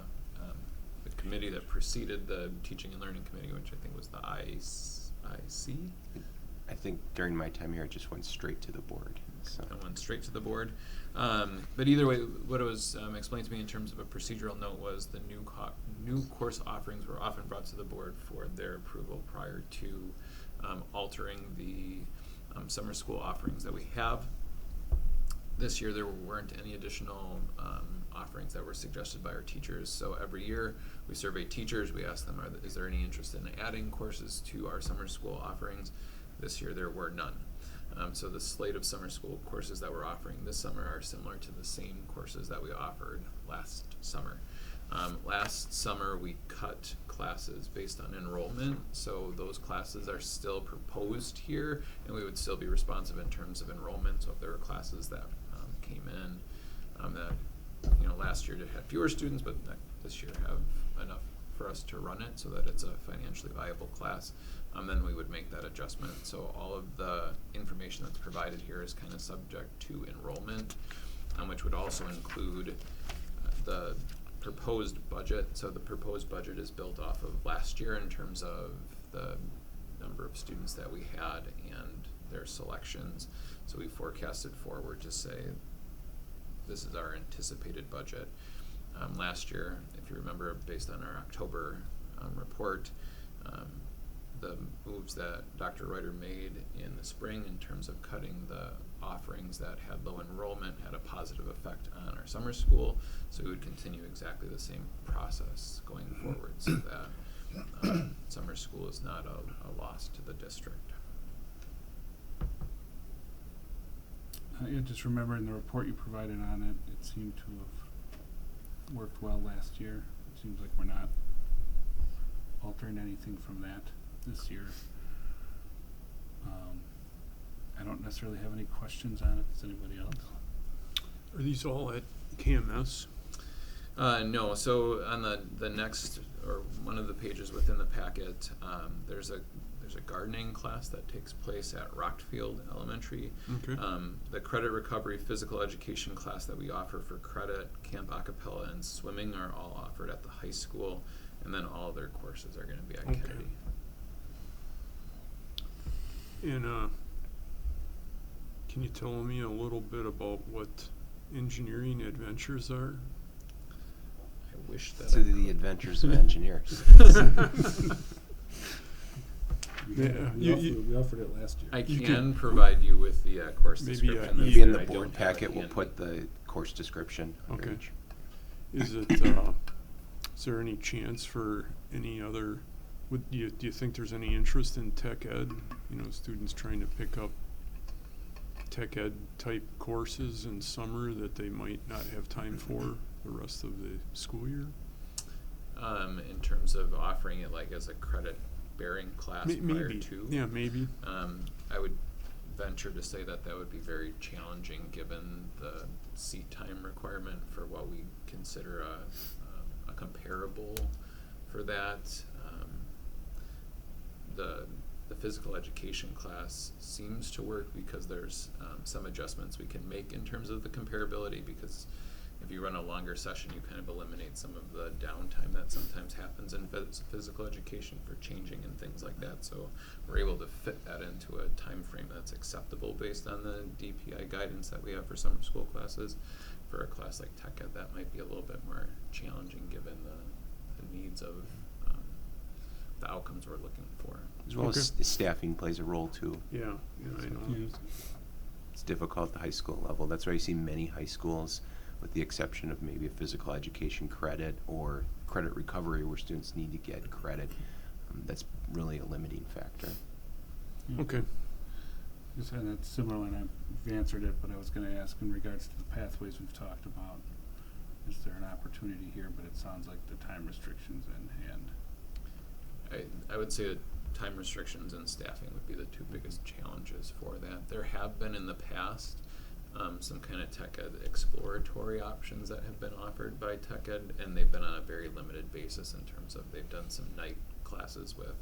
Speaker 4: committee that preceded the Teaching and Learning Committee, which I think was the IC.
Speaker 6: I think during my time here, it just went straight to the board. So.
Speaker 4: I went straight to the board. But either way, what it was explained to me in terms of a procedural note was the new course offerings were often brought to the board for their approval prior to altering the summer school offerings that we have. This year there weren't any additional offerings that were suggested by our teachers, so every year we survey teachers, we ask them, is there any interest in adding courses to our summer school offerings? This year there were none. So the slate of summer school courses that we're offering this summer are similar to the same courses that we offered last summer. Last summer we cut classes based on enrollment, so those classes are still proposed here, and we would still be responsive in terms of enrollment. So if there were classes that came in that last year had fewer students, but that this year have enough for us to run it so that it's a financially viable class, then we would make that adjustment. So all of the information that's provided here is kind of subject to enrollment, which would also include the proposed budget. So the proposed budget is built off of last year in terms of the number of students that we had and their selections. So we forecasted forward to say this is our anticipated budget. Last year, if you remember, based on our October report, the moves that Dr. Reuter made in the spring in terms of cutting the offerings that had low enrollment had a positive effect on our summer school, so we would continue exactly the same process going forward so that summer school is not a loss to the district.
Speaker 1: Yeah, just remember in the report you provided on it, it seemed to have worked well last year. It seems like we're not altering anything from that this year. I don't necessarily have any questions on it. Does anybody else?
Speaker 3: Are these all at KMS?
Speaker 4: No, so on the next, or one of the pages within the packet, there's a gardening class that takes place at Rockfield Elementary.
Speaker 3: Okay.
Speaker 4: The credit recovery physical education class that we offer for credit, camp acapella, and swimming are all offered at the high school, and then all their courses are going to be at
Speaker 3: Okay.
Speaker 4: Kennedy.
Speaker 3: And can you tell me a little bit about what engineering adventures are?
Speaker 4: I wish that
Speaker 6: To
Speaker 4: I
Speaker 6: the
Speaker 4: could.
Speaker 6: adventures of engineers.
Speaker 3: Yeah,
Speaker 1: We offered it last year.
Speaker 4: I
Speaker 3: You
Speaker 4: can
Speaker 3: could-
Speaker 4: provide you with the course
Speaker 3: Maybe,
Speaker 4: description.
Speaker 6: Maybe in
Speaker 4: that
Speaker 6: the
Speaker 4: I
Speaker 6: board
Speaker 4: don't have
Speaker 6: packet,
Speaker 4: at
Speaker 6: we'll
Speaker 4: hand.
Speaker 6: put the course description. under
Speaker 3: Okay.
Speaker 6: each.
Speaker 3: Is there any chance for any other, do you think there's any interest in tech ed? You know, students trying to pick up tech ed type courses in summer that they might not have time for the rest of the school year?
Speaker 4: In terms of offering it like as a credit bearing class prior
Speaker 3: Maybe,
Speaker 4: to.
Speaker 3: yeah, maybe.
Speaker 4: I would venture to say that that would be very challenging given the seat time requirement for what we consider a comparable for that. The physical education class seems to work because there's some adjustments we can make in terms of the comparability, because if you run a longer session, you kind of eliminate some of the downtime that sometimes happens in physical education for changing and things like that. So we're able to fit that into a time frame that's acceptable based on the DPI guidance that we have for summer school classes. For a class like Tech Ed, that might be a little bit more challenging given the needs of the outcomes we're looking for.
Speaker 6: As well as
Speaker 3: Okay.
Speaker 6: staffing plays a role too.
Speaker 3: Yeah, I know.
Speaker 1: Yeah.
Speaker 6: It's difficult at the high school level. That's why you see many high schools, with the exception of maybe a physical education credit or credit recovery where students need to get credit. That's really a limiting factor.
Speaker 1: Yeah.
Speaker 3: Okay.
Speaker 1: Just had that similar line, I've answered it, but I was gonna ask in regards to the pathways we've talked about. Is there an opportunity here, but it sounds like the time restrictions in hand.
Speaker 4: I would say that time restrictions and staffing would be the two biggest challenges for that. There have been in the past some kind of tech ed exploratory options that have been offered by tech ed, and they've been on a very limited basis in terms of they've done some night classes with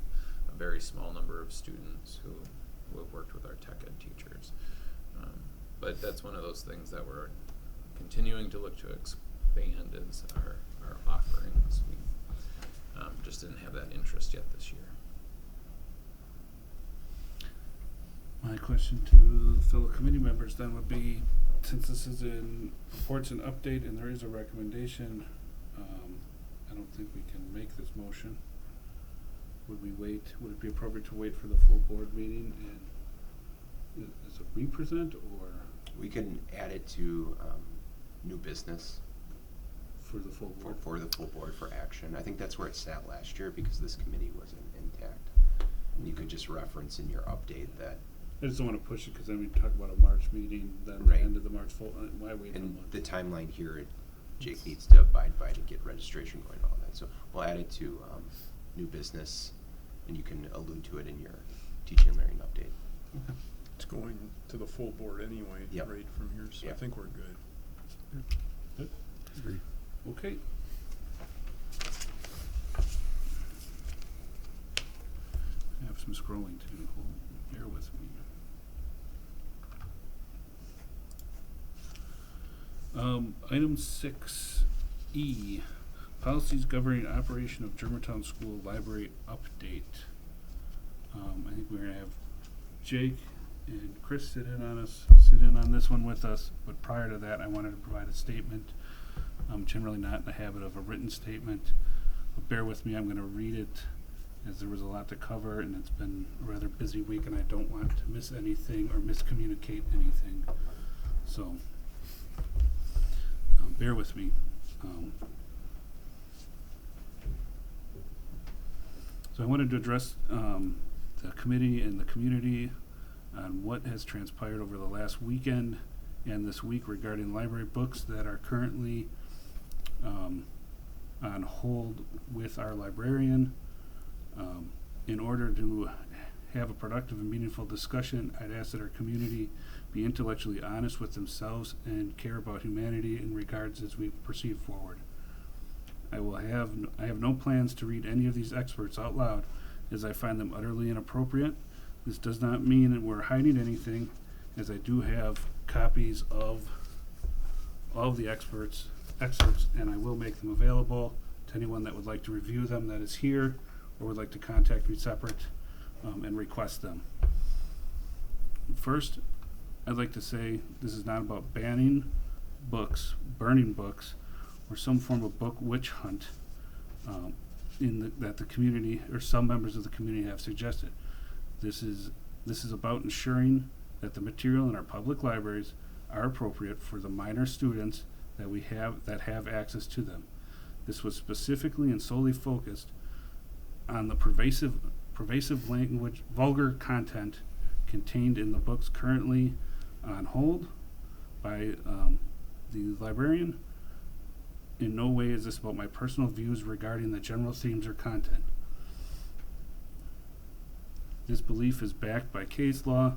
Speaker 4: a very small number of students who have worked with our tech ed teachers. But that's one of those things that we're continuing to look to expand is our offerings. We just didn't have that interest yet this year.
Speaker 1: My question to fellow committee members then would be, since this is in reports and update and there is a recommendation, I don't think we can make this motion. Would we wait, would it be appropriate to wait for the full board meeting and as a represent or
Speaker 6: We can add it to new business
Speaker 1: for the full board?
Speaker 6: for the full board for action. I think that's where it sat last year because this committee wasn't intact. And you could just reference in your update that,
Speaker 1: I just don't wanna push it, cause then we talk about a March meeting, then the
Speaker 6: Right.
Speaker 1: end of the March full, why wait a
Speaker 6: and
Speaker 1: month?
Speaker 6: the timeline here, Jake needs to abide by to get registration going and all that. So we'll add it to new business, and you can allude to it in your teaching and learning update.
Speaker 1: Okay.
Speaker 3: It's going to the full board anyway,
Speaker 6: Yep.
Speaker 3: right from here, so I
Speaker 6: Yep.
Speaker 3: think we're good.
Speaker 1: Good.
Speaker 2: Agree.
Speaker 1: Okay. I have some scrolling to do, bear with me. Item 6E, policies governing operation of Germantown School Library update. I think we're gonna have Jake and Chris sit in on this one with us, but prior to that, I wanted to provide a statement. I'm generally not in the habit of a written statement, but bear with me, I'm gonna read it, as there was a lot to cover, and it's been a rather busy week, and I don't want to miss anything or miscommunicate anything, so, bear with me. So I wanted to address, the committee and the community on what has transpired over the last weekend and this week regarding library books that are currently on hold with our librarian. In order to have a productive and meaningful discussion, I'd ask that our community be intellectually honest with themselves and care about humanity in regards as we proceed forward. I have no plans to read any of these experts out loud, as I find them utterly inappropriate. This does not mean that we're hiding anything, as I do have copies of all of the excerpts, and I will make them available to anyone that would like to review them that is here, or would like to contact me separate and request them. First, I'd like to say this is not about banning books, burning books, or some form of book witch hunt. that the community or some members of the community have suggested. This is about ensuring that the material in our public libraries are appropriate for the minor students that have access to them. This was specifically and solely focused on the pervasive language, vulgar content contained in the books currently on hold by the librarian. In no way is this about my personal views regarding the general themes or content. This belief is backed by case law,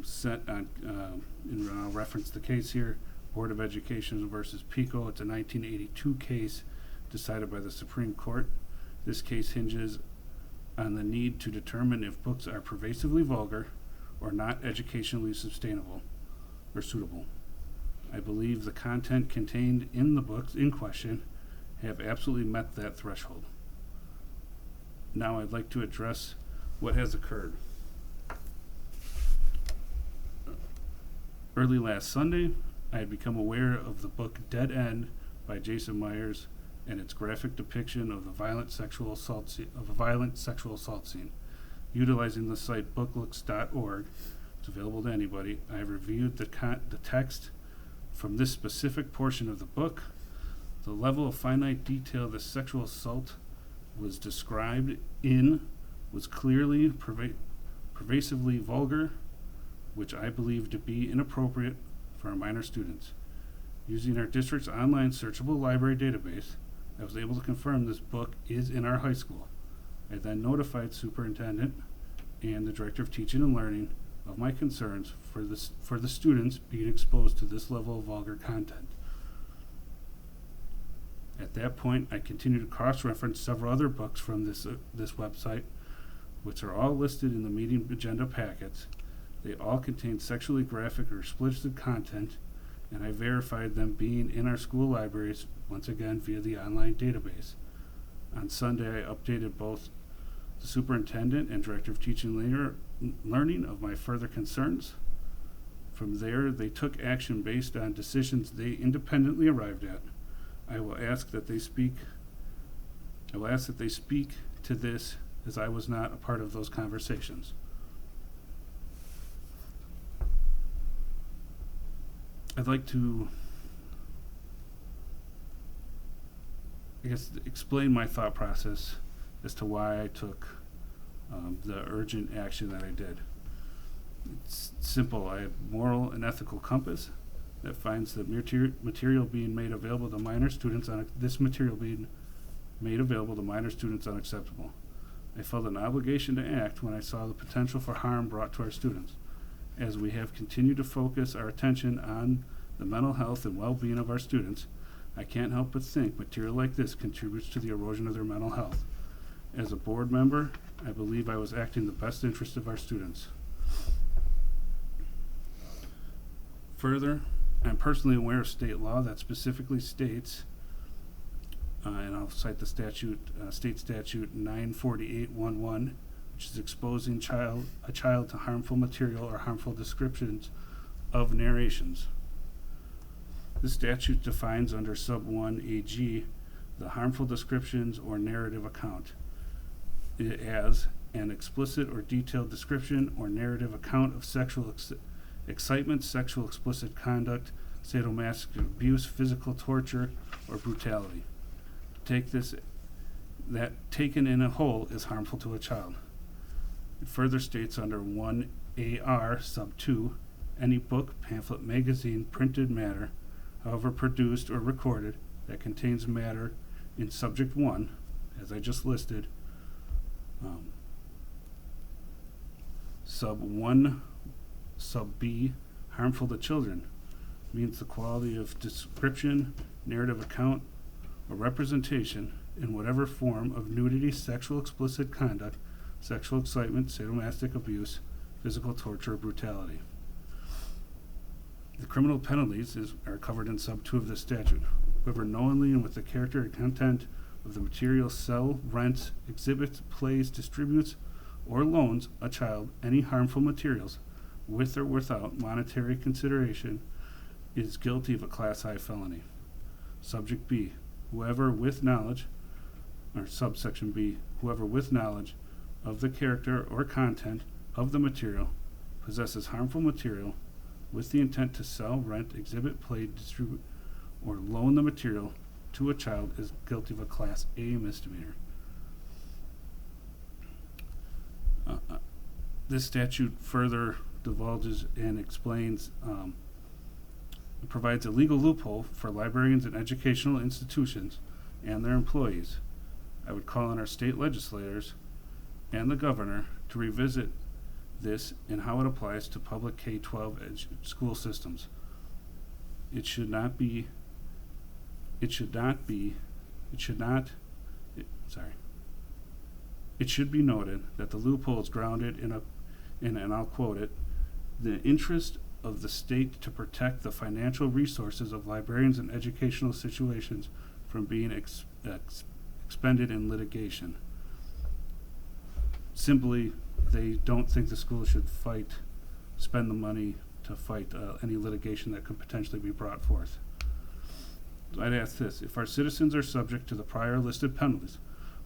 Speaker 1: set on, and I'll reference the case here, Board of Education versus Pico. It's a 1982 case decided by the Supreme Court. This case hinges on the need to determine if books are pervasively vulgar or not educationally sustainable or suitable. I believe the content contained in the books in question have absolutely met that threshold. Now I'd like to address what has occurred. Early last Sunday, I had become aware of the book Dead End by Jason Myers and its graphic depiction of a violent sexual assault scene. Utilizing the site booklooks.org, it's available to anybody, I reviewed the text from this specific portion of the book. The level of finite detail the sexual assault was described in was clearly pervasively vulgar, which I believe to be inappropriate for our minor students. Using our district's online searchable library database, I was able to confirm this book is in our high school. I then notified superintendent and the director of teaching and learning of my concerns for the students being exposed to this level of vulgar content. At that point, I continued to cross-reference several other books from this website, which are all listed in the meeting agenda packets. They all contain sexually graphic or explicit content, and I verified them being in our school libraries, once again via the online database. On Sunday, I updated both the superintendent and director of teaching and learning of my further concerns. From there, they took action based on decisions they independently arrived at. I will ask that they speak to this, as I was not a part of those conversations. I'd like to, explain my thought process as to why I took the urgent action that I did. It's simple. I have moral and ethical compass that finds the material being made available to minor students unacceptable. I felt an obligation to act when I saw the potential for harm brought to our students. As we have continued to focus our attention on the mental health and well-being of our students, I can't help but think material like this contributes to the erosion of their mental health. As a board member, I believe I was acting in the best interest of our students. Further, I'm personally aware of state law that specifically states, and I'll cite the statute, state statute 948.11, which is exposing a child to harmful material or harmful descriptions of narrations. This statute defines under sub 1 AG the harmful descriptions or narrative account as an explicit or detailed description or narrative account of sexual excitement, sexual explicit conduct, sadomasochistic abuse, physical torture, or brutality. That taken in a whole is harmful to a child. It further states under 1 AR sub 2, any book, pamphlet, magazine, printed matter, however produced or recorded, that contains matter in subject 1, as I just listed, sub 1 sub B, harmful to children, means the quality of description, narrative account, or representation in whatever form of nudity, sexual explicit conduct, sexual excitement, sadomasochistic abuse, physical torture, or brutality. The criminal penalties are covered in sub 2 of this statute. Whoever knowingly and with the character and content of the material sell, rents, exhibits, plays, distributes, or loans a child any harmful materials with or without monetary consideration is guilty of a Class I felony. Subject B, whoever with knowledge or subsection B, whoever with knowledge of the character or content of the material possesses harmful material with the intent to sell, rent, exhibit, play, distribute, or loan the material to a child is guilty of a Class A misdemeanor. This statute further divulges and explains, provides a legal loophole for librarians and educational institutions and their employees. I would call on our state legislators and the governor to revisit this and how it applies to public K-12 school systems. It should not be It should be noted that the loophole is grounded in and I'll quote it, the interest of the state to protect the financial resources of librarians in educational situations from being expended in litigation. Simply, they don't think the school should spend the money to fight any litigation that could potentially be brought forth. I'd ask this, if our citizens are subject to the prior listed penalties,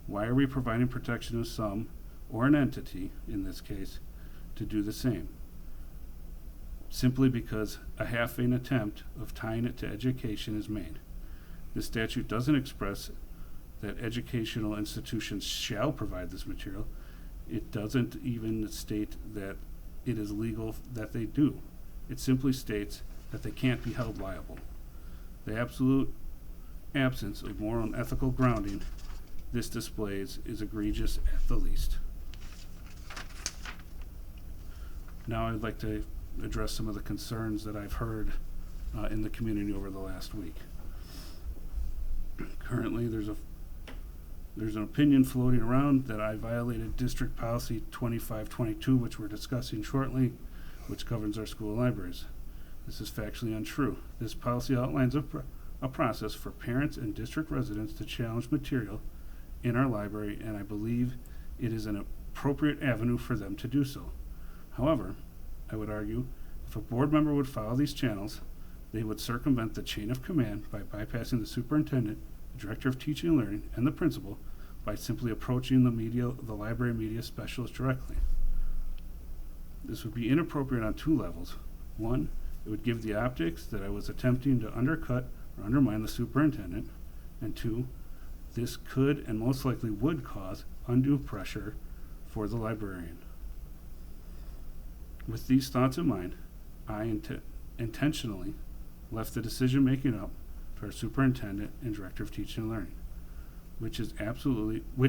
Speaker 1: why are we providing protection to some, or an entity, in this case, to do the same? Simply because a half-vain attempt of tying it to education is made. This statute doesn't express that educational institutions shall provide this material. It doesn't even state that it is legal that they do. It simply states that they can't be held liable. The absolute absence of moral and ethical grounding this displays is egregious at the least. Now I'd like to address some of the concerns that I've heard in the community over the last week. Currently, there's an opinion floating around that I violated District Policy 2522, which we're discussing shortly, which governs our school libraries. This is factually untrue. This policy outlines a process for parents and district residents to challenge material in our library, and I believe it is an appropriate avenue for them to do so. However, I would argue if a board member would follow these channels, they would circumvent the chain of command by bypassing the superintendent, the director of teaching and learning, and the principal by simply approaching the library media specialist directly. This would be inappropriate on two levels. One, it would give the optics that I was attempting to undercut or undermine the superintendent. And two, this could and most likely would cause undue pressure for the librarian. With these thoughts in mind, I intentionally left the decision-making up to our superintendent and director of teaching and learning, which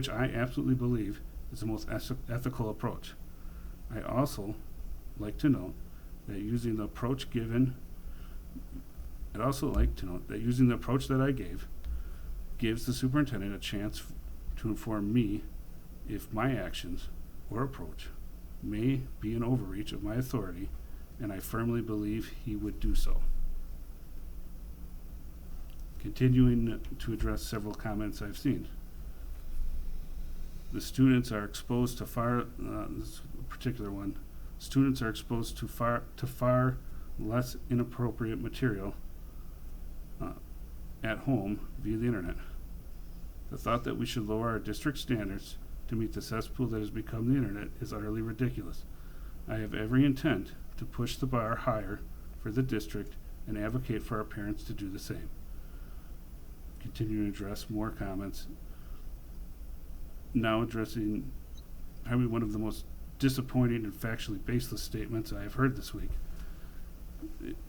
Speaker 1: I absolutely believe is the most ethical approach. I also like to note that using the approach that I gave gives the superintendent a chance to inform me if my actions or approach may be an overreach of my authority, and I firmly believe he would do so. Continuing to address several comments I've seen. The students are exposed to this particular one, students are exposed to far less inappropriate material at home via the internet. The thought that we should lower our district standards to meet the cesspool that has become the internet is utterly ridiculous. I have every intent to push the bar higher for the district and advocate for our parents to do the same. Continuing to address more comments. Now addressing probably one of the most disappointing and factually baseless statements I have heard this week,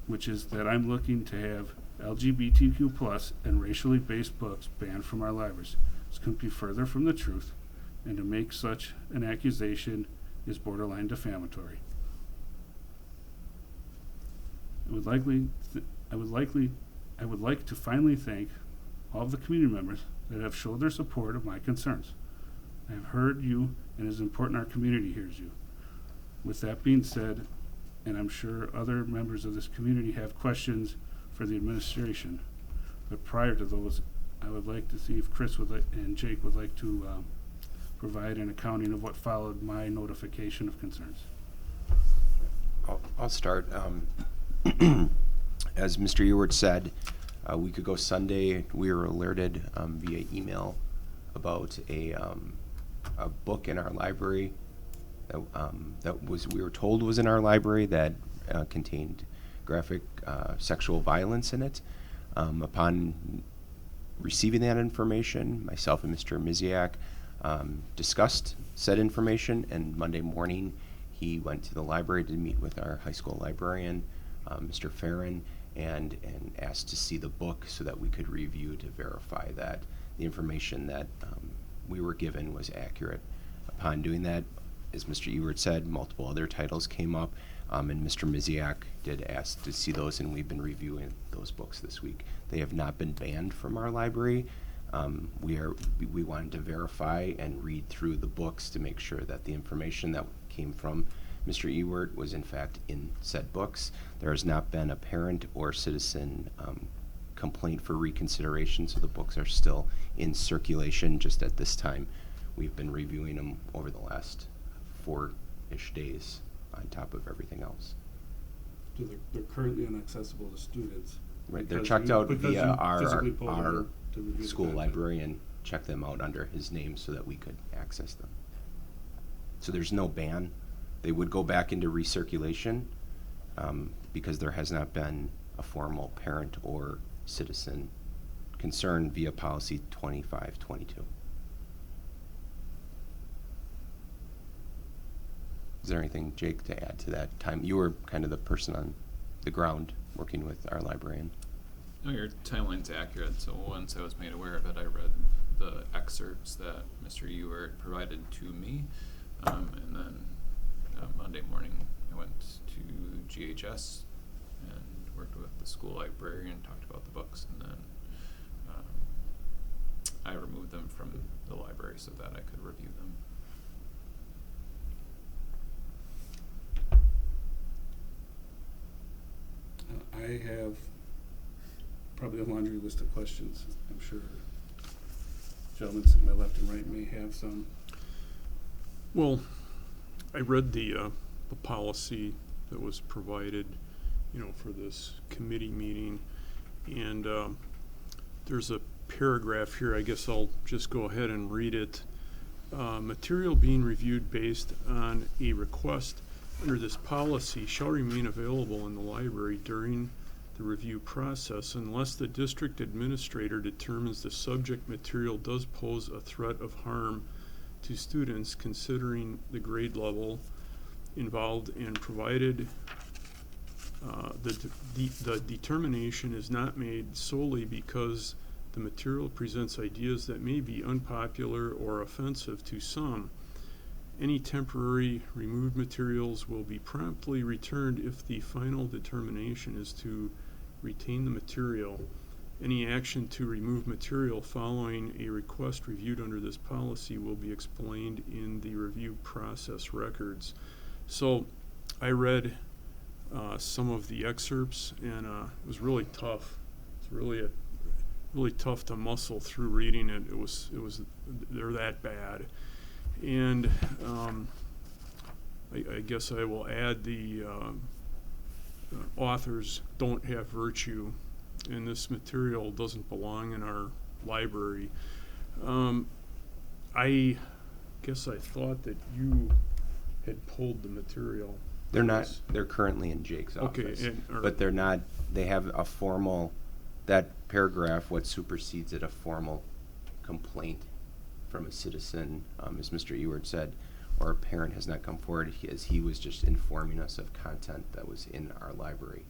Speaker 1: which is that I'm looking to have LGBTQ+ and racially based books banned from our libraries. This couldn't be further from the truth, and to make such an accusation is borderline defamatory. I would like to finally thank all of the community members that have showed their support of my concerns. I have heard you, and it is important our community hears you. With that being said, and I'm sure other members of this community have questions for the administration, but prior to those, I would like to see if Chris and Jake would like to provide an accounting of what followed my notification of concerns.
Speaker 6: I'll start. As Mr. Ewart said, a week ago Sunday, we were alerted via email about a book in our library we were told was in our library that contained graphic sexual violence in it. Upon receiving that information, myself and Mr. Miziak discussed said information, and Monday morning he went to the library to meet with our high school librarian, Mr. Farron, and asked to see the book so that we could review to verify that the information that we were given was accurate. Upon doing that, as Mr. Ewert said, multiple other titles came up, and Mr. Miziak did ask to see those, and we've been reviewing those books this week. They have not been banned from our library. We wanted to verify and read through the books to make sure that the information that came from Mr. Ewert was in fact in said books. There has not been a parent or citizen complaint for reconsideration, so the books are still in circulation just at this time. We've been reviewing them over the last 4-ish days on top of everything else.
Speaker 1: So they're currently inaccessible to students.
Speaker 6: Right, they're
Speaker 1: because
Speaker 6: checked
Speaker 1: you-
Speaker 6: out
Speaker 1: because
Speaker 6: via
Speaker 1: you physically pulled them
Speaker 6: our
Speaker 1: in to review the
Speaker 6: school
Speaker 1: content.
Speaker 6: librarian, checked them out under his name so that we could access them. So there's no ban. They would go back into recirculation because there has not been a formal parent or citizen concern via policy 2522. Is there anything, Jake, to add to that time? You were kind of the person on the ground working with our librarian.
Speaker 4: No, your timeline's accurate. So once I was made aware of it, I read the excerpts that Mr. Ewert provided to me, and then Monday morning I went to GHS and worked with the school librarian, talked about the books, and then I removed them from the library so that I could review them.
Speaker 1: I have probably a laundry list of questions. I'm sure gentlemen to my left and right may have some.
Speaker 3: Well, I read the policy that was provided, for this committee meeting, and there's a paragraph here. I guess I'll just go ahead and read it. Material being reviewed based on a request under this policy shall remain available in the library during the review process unless the district administrator determines the subject material does pose a threat of harm to students considering the grade level involved, and provided the determination is not made solely because the material presents ideas that may be unpopular or offensive to some. Any temporary removed materials will be promptly returned if the final determination is to retain the material. Any action to remove material following a request reviewed under this policy will be explained in the review process records. So I read some of the excerpts, and it was really tough. It's really tough to muscle through reading it. It was they're that bad. And I guess I will add the authors don't have virtue, and this material doesn't belong in our library. I guess I thought that you had pulled the material.
Speaker 6: They're not, they're currently in Jake's office.
Speaker 3: Okay,
Speaker 6: But they're not, they have a formal, that paragraph, what supersedes it, a formal complaint from a citizen, as Mr. Ewert said, or a parent has not come forward, as he was just informing us of content that was in our library.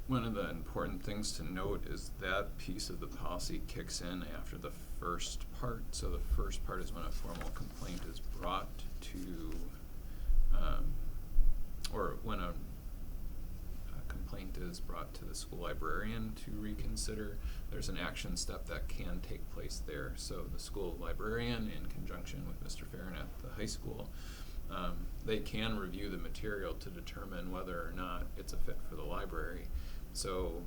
Speaker 4: One of the important things to note is that piece of the policy kicks in after the first part. So the first part is when a formal complaint is brought to, or when a complaint is brought to the school librarian to reconsider. There's an action step that can take place there. So the school librarian, in conjunction with Mr. Farron at the high school, they can review the material to determine whether or not it's a fit for the library. So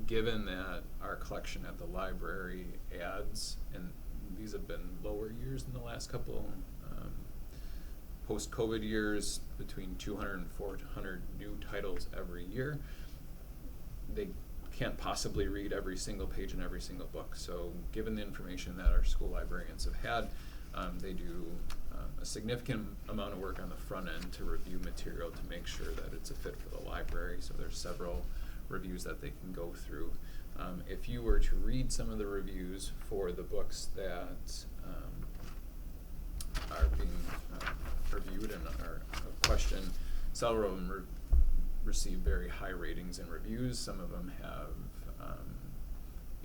Speaker 4: given that our collection at the library adds, and these have been lower years in the last couple, post-COVID years, between 200 and 400 new titles every year, they can't possibly read every single page in every single book. So given the information that our school librarians have had, they do a significant amount of work on the front end to review material to make sure that it's a fit for the library. So there's several reviews that they can go through. If you were to read some of the reviews for the books that are being reviewed and are questioned, several of them receive very high ratings and reviews. Some of them have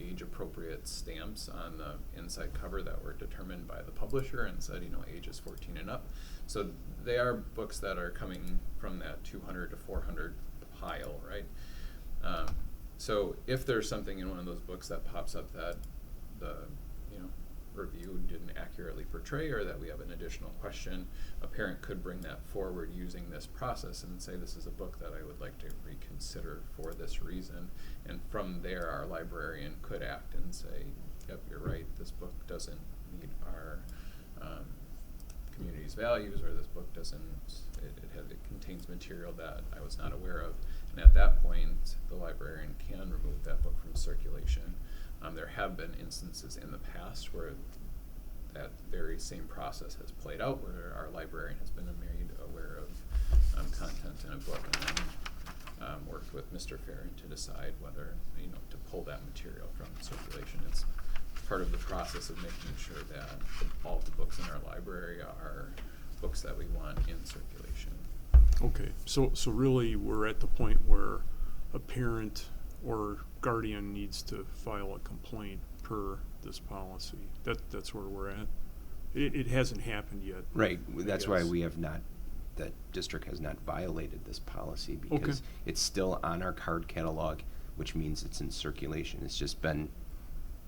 Speaker 4: age-appropriate stamps on the inside cover that were determined by the publisher and said, you know, ages 14 and up. So they are books that are coming from that 200 to 400 pile, right? So if there's something in one of those books that pops up that the review didn't accurately portray, or that we have an additional question, a parent could bring that forward using this process and say, this is a book that I would like to reconsider for this reason. And from there, our librarian could act and say, yep, you're right, this book doesn't meet our community's values, or this book doesn't, it contains material that I was not aware of. And at that point, the librarian can remove that book from circulation. There have been instances in the past where that very same process has played out, where our librarian has been made aware of content in a book, and then worked with Mr. Farron to decide whether to pull that material from circulation. It's part of the process of making sure that all the books in our library are books that we want in circulation.
Speaker 3: Okay, so really we're at the point where a parent or guardian needs to file a complaint per this policy. That's where we're at. It hasn't happened yet.
Speaker 6: Right, that's why
Speaker 3: guess.
Speaker 6: we have not, the district has not violated this policy, because it's still on our card catalog, which means it's in circulation. It's just been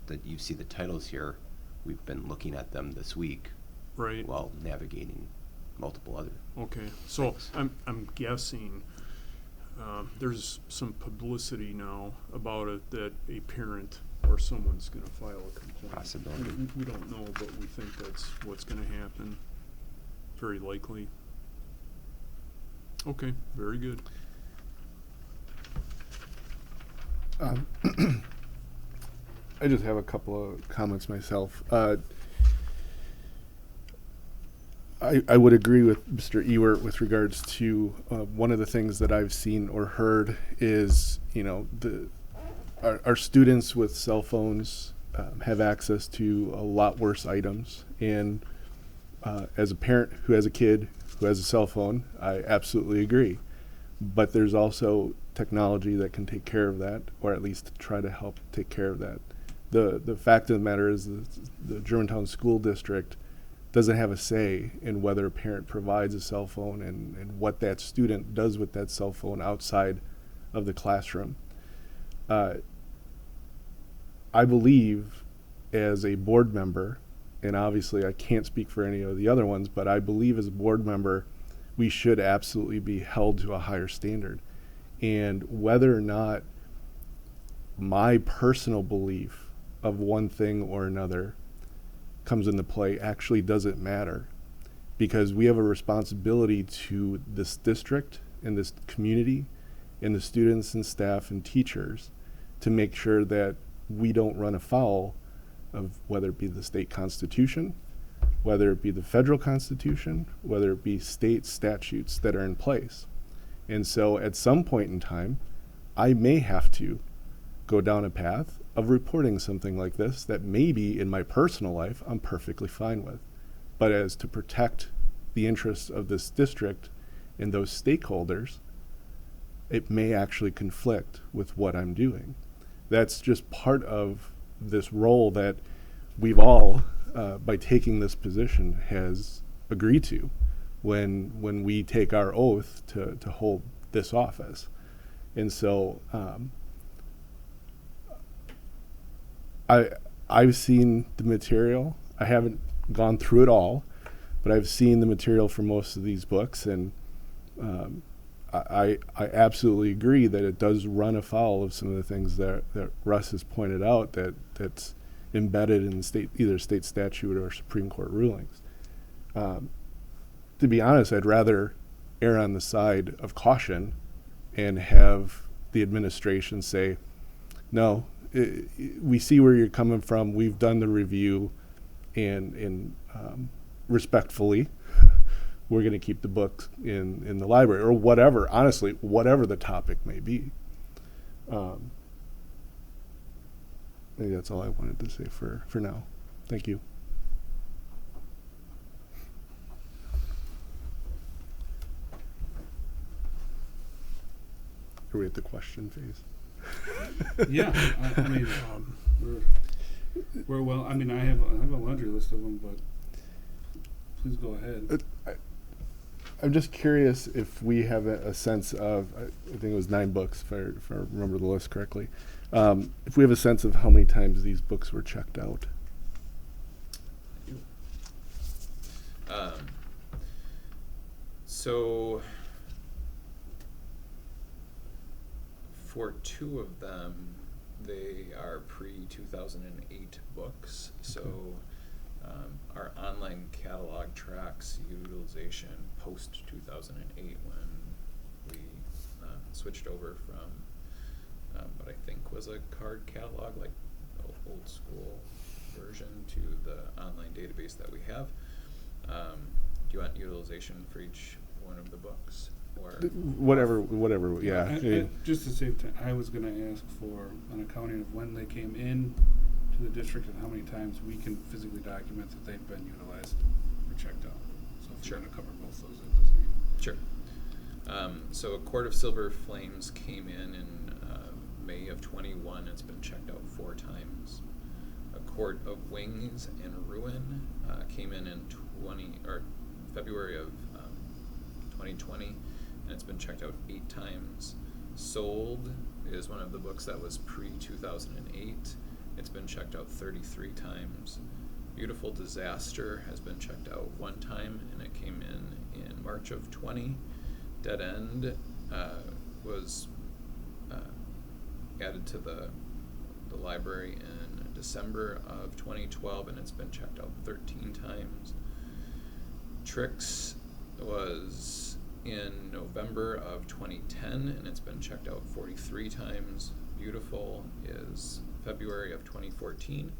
Speaker 6: that you see the titles here, we've been looking at them this week
Speaker 3: Right.
Speaker 6: while navigating multiple other.
Speaker 3: Okay, so
Speaker 6: things.
Speaker 3: I'm guessing there's some publicity now about it that a parent or someone's going to file a complaint.
Speaker 6: Possibility.
Speaker 3: We don't know, but we think that's what's going to happen. Very likely. Okay, very good.
Speaker 2: I just have a couple of comments myself. I would agree with Mr. Ewert with regards to one of the things that I've seen or heard is, our students with cell phones have access to a lot worse items. And as a parent who has a kid who has a cell phone, I absolutely agree. But there's also technology that can take care of that, or at least try to help take care of that. The fact of the matter is the Germantown School District doesn't have a say in whether a parent provides a cell phone and what that student does with that cell phone outside of the classroom. I believe as a board member, and obviously I can't speak for any of the other ones, but I believe as a board member, we should absolutely be held to a higher standard. And whether or not my personal belief of one thing or another comes into play actually doesn't matter, because we have a responsibility to this district and this community and the students and staff and teachers to make sure that we don't run afoul of whether it be the state constitution, whether it be the federal constitution, whether it be state statutes that are in place. And so at some point in time, I may have to go down a path of reporting something like this that maybe in my personal life I'm perfectly fine with. But as to protect the interests of this district and those stakeholders, it may actually conflict with what I'm doing. That's just part of this role that we've all, by taking this position, has agreed to when we take our oath to hold this office. And so I've seen the material. I haven't gone through it all, but I've seen the material for most of these books, and I absolutely agree that it does run afoul of some of the things that Russ has pointed out that's embedded in either state statute or Supreme Court rulings. To be honest, I'd rather err on the side of caution and have the administration say, no, we see where you're coming from. We've done the review, and respectfully, we're going to keep the books in the library or whatever. Honestly, whatever the topic may be. I think that's all I wanted to say for now. Thank you. Are we at the question phase?
Speaker 1: Yeah, I mean, we're well. I mean, I have a laundry list of them, but please go ahead.
Speaker 2: I'm just curious if we have a sense of, I think it was 9 books, if I remember the list correctly. If we have a sense of how many times these books were checked out.
Speaker 4: So for 2 of them, they are pre-2008 books. So our online catalog tracks utilization post-2008 when we switched over from what I think was a card catalog, like old school version, to the online database that we have. Do you want utilization for each one of the books? Or
Speaker 2: Whatever, yeah.
Speaker 1: Just to save time, I was going to ask for an accounting of when they came in to the district and how many times we can physically document that they've been utilized or checked out. So if
Speaker 4: Sure.
Speaker 1: you're going to cover both those at the same.
Speaker 4: Sure. So A Court of Silver Flames came in May of 21. It's been checked out 4 times. A Court of Wings and Ruin came in February of 2020, and it's been checked out 8 times. Sold is one of the books that was pre-2008. It's been checked out 33 times. Beautiful Disaster has been checked out 1 time, and it came in March of 20. Dead End was added to the library in December of 2012, and it's been checked out 13 times. Tricks was in November of 2010, and it's been checked out 43 times. Beautiful is February of 2014,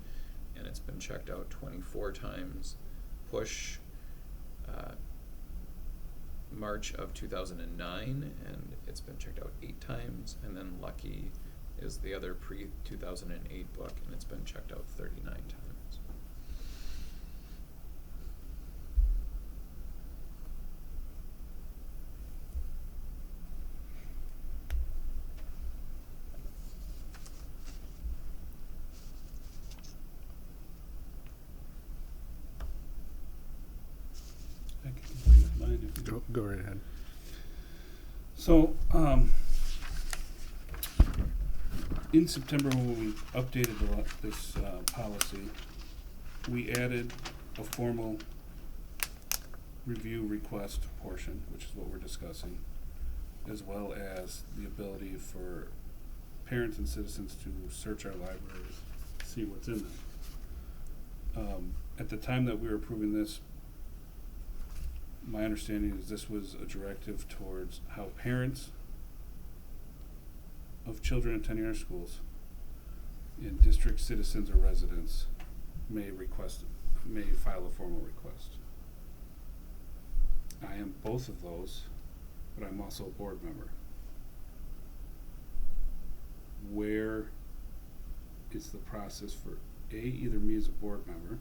Speaker 4: and it's been checked out 24 times. Push, March of 2009, and it's been checked out 8 times. And then Lucky is the other pre-2008 book, and it's been checked out 39 times.
Speaker 1: I can complete mine if you
Speaker 2: Go right ahead.
Speaker 1: So, in September, when we updated this policy, we added a formal review request portion, which is what we're discussing, as well as the ability for parents and citizens to search our libraries, see what's in them. At the time that we were approving this, my understanding is this was a directive towards how parents of children attending our schools and district citizens or residents may file a formal request. I am both of those, but I'm also a board member. Where is the process for either me as a board member,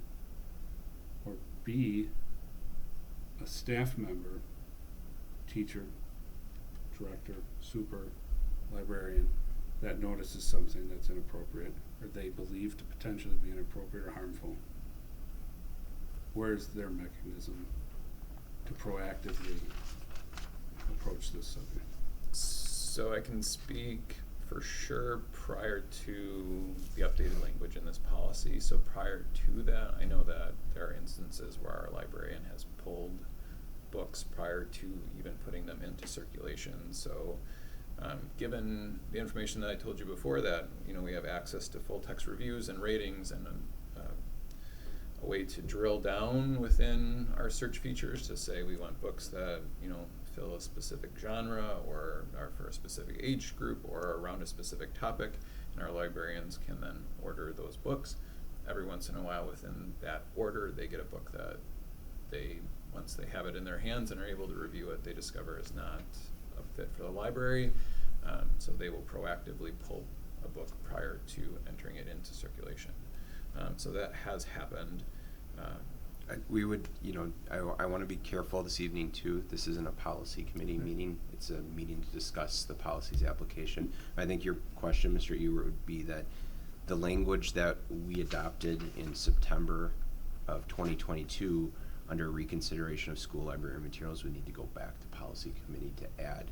Speaker 1: or B, a staff member, teacher, director, super, librarian, that notices something that's inappropriate or they believe to potentially be inappropriate or harmful? Where's their mechanism to proactively approach this subject?
Speaker 4: So I can speak for sure prior to the updated language in this policy. So prior to that, I know that there are instances where our librarian has pulled books prior to even putting them into circulation. So given the information that I told you before, that we have access to full text reviews and ratings and a way to drill down within our search features to say we want books that fill a specific genre or are for a specific age group or around a specific topic, and our librarians can then order those books. Every once in a while within that order, they get a book that once they have it in their hands and are able to review it, they discover is not a fit for the library. So they will proactively pull a book prior to entering it into circulation. So that has happened.
Speaker 6: We would, I want to be careful this evening too. This isn't a policy committee meeting. It's a meeting to discuss the policy's application. I think your question, Mr. Ewer, would be that the language that we adopted in September of 2022 under reconsideration of school library materials would need to go back to policy committee to add,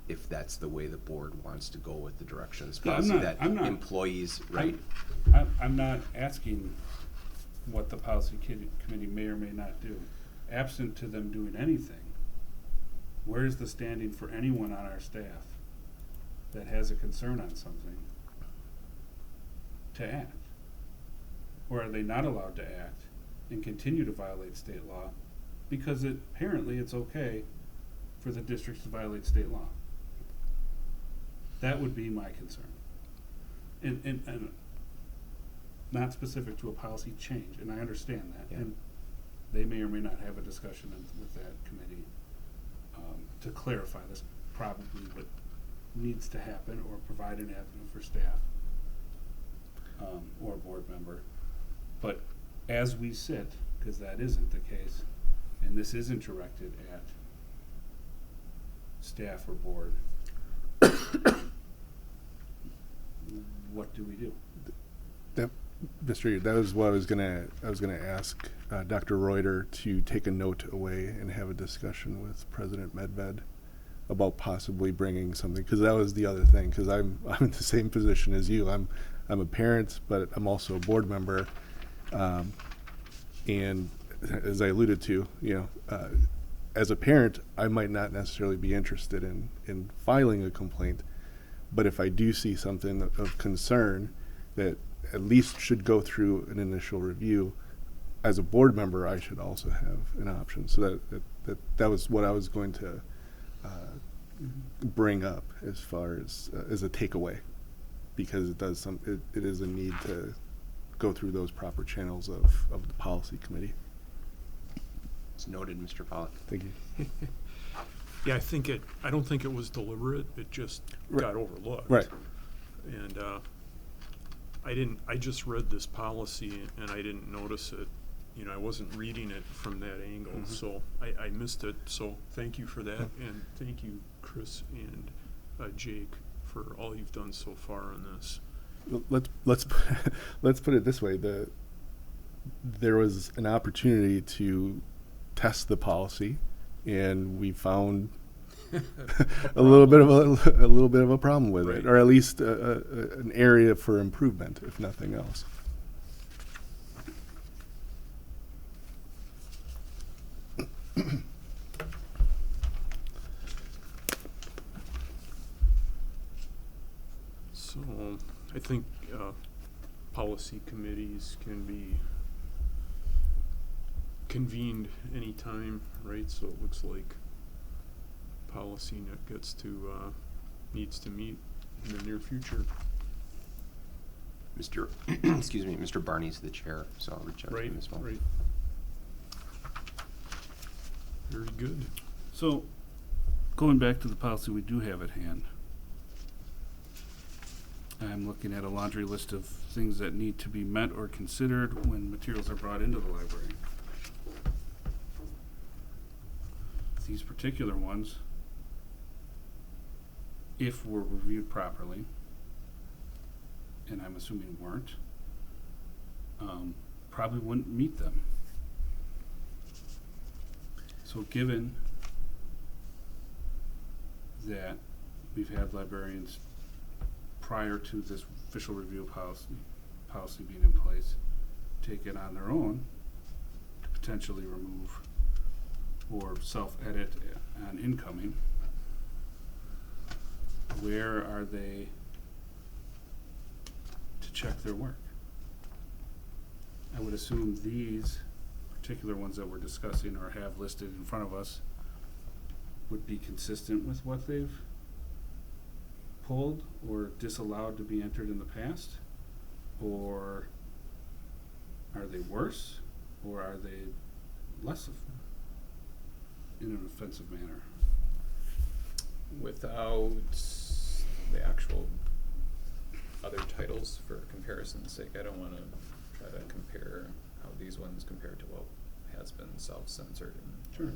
Speaker 6: if that's the way the board wants to go with the direction of this
Speaker 1: Yeah,
Speaker 6: policy,
Speaker 1: I'm not-
Speaker 6: employees, right?
Speaker 1: I'm not asking what the policy committee may or may not do. Absent to them doing anything, where's the standing for anyone on our staff that has a concern on something to act? Or are they not allowed to act and continue to violate state law because apparently it's okay for the districts to violate state law? That would be my concern. And not specific to a policy change, and I understand that.
Speaker 6: Yeah.
Speaker 1: And they may or may not have a discussion with that committee to clarify this, probably what needs to happen, or provide an avenue for staff or a board member. But as we sit, because that isn't the case, and this isn't directed at staff or board, what do we do?
Speaker 2: That, Mr. Reed, that was what I was gonna ask Dr. Reuter to take a note away and have a discussion with President Medved about possibly bringing something, because that was the other thing, because I'm in the same position as you. I'm a parent, but I'm also a board member, and as I alluded to, as a parent, I might not necessarily be interested in filing a complaint, but if I do see something of concern that at least should go through an initial review, as a board member, I should also have an option. So that was what I was going to bring up as far as a takeaway, because it is a need to go through those proper channels of the policy committee.
Speaker 6: It's noted, Mr. Pollack.
Speaker 2: Thank you.
Speaker 3: Yeah, I don't think it was deliberate, it just got overlooked.
Speaker 2: Right.
Speaker 3: And, I just read this policy and I didn't notice it, I wasn't reading it from that angle, so I missed it, so thank you for that, and thank you, Chris and, Jake, for all you've done so far on this.
Speaker 2: Let's put it this way: there was an opportunity to test the policy, and we found a little bit of a problem with it, or at least an area for improvement, if nothing else.
Speaker 3: So, I think, policy committees can be convened anytime, right? So it looks like policy needs to meet in the near future.
Speaker 6: Excuse me, Mr. Barney's the chair, so I'll reach out to him as well.
Speaker 3: Right. Very good.
Speaker 1: So, going back to the policy we do have at hand, I'm looking at a laundry list of things that need to be met or considered when materials are brought into the library. These particular ones, if were reviewed properly, and I'm assuming weren't, probably wouldn't meet them. So given that we've had librarians prior to this official review policy being in place, take it on their own to potentially remove or self-edit on incoming, where are they to check their work? I would assume these particular ones that we're discussing or have listed in front of us would be consistent with what they've pulled or disallowed to be entered in the past? Or are they worse? Or are they less in an offensive manner?
Speaker 4: Without the actual other titles for comparison's sake, I don't wanna try to compare how these ones compare to what has been self-censored and
Speaker 1: Sure.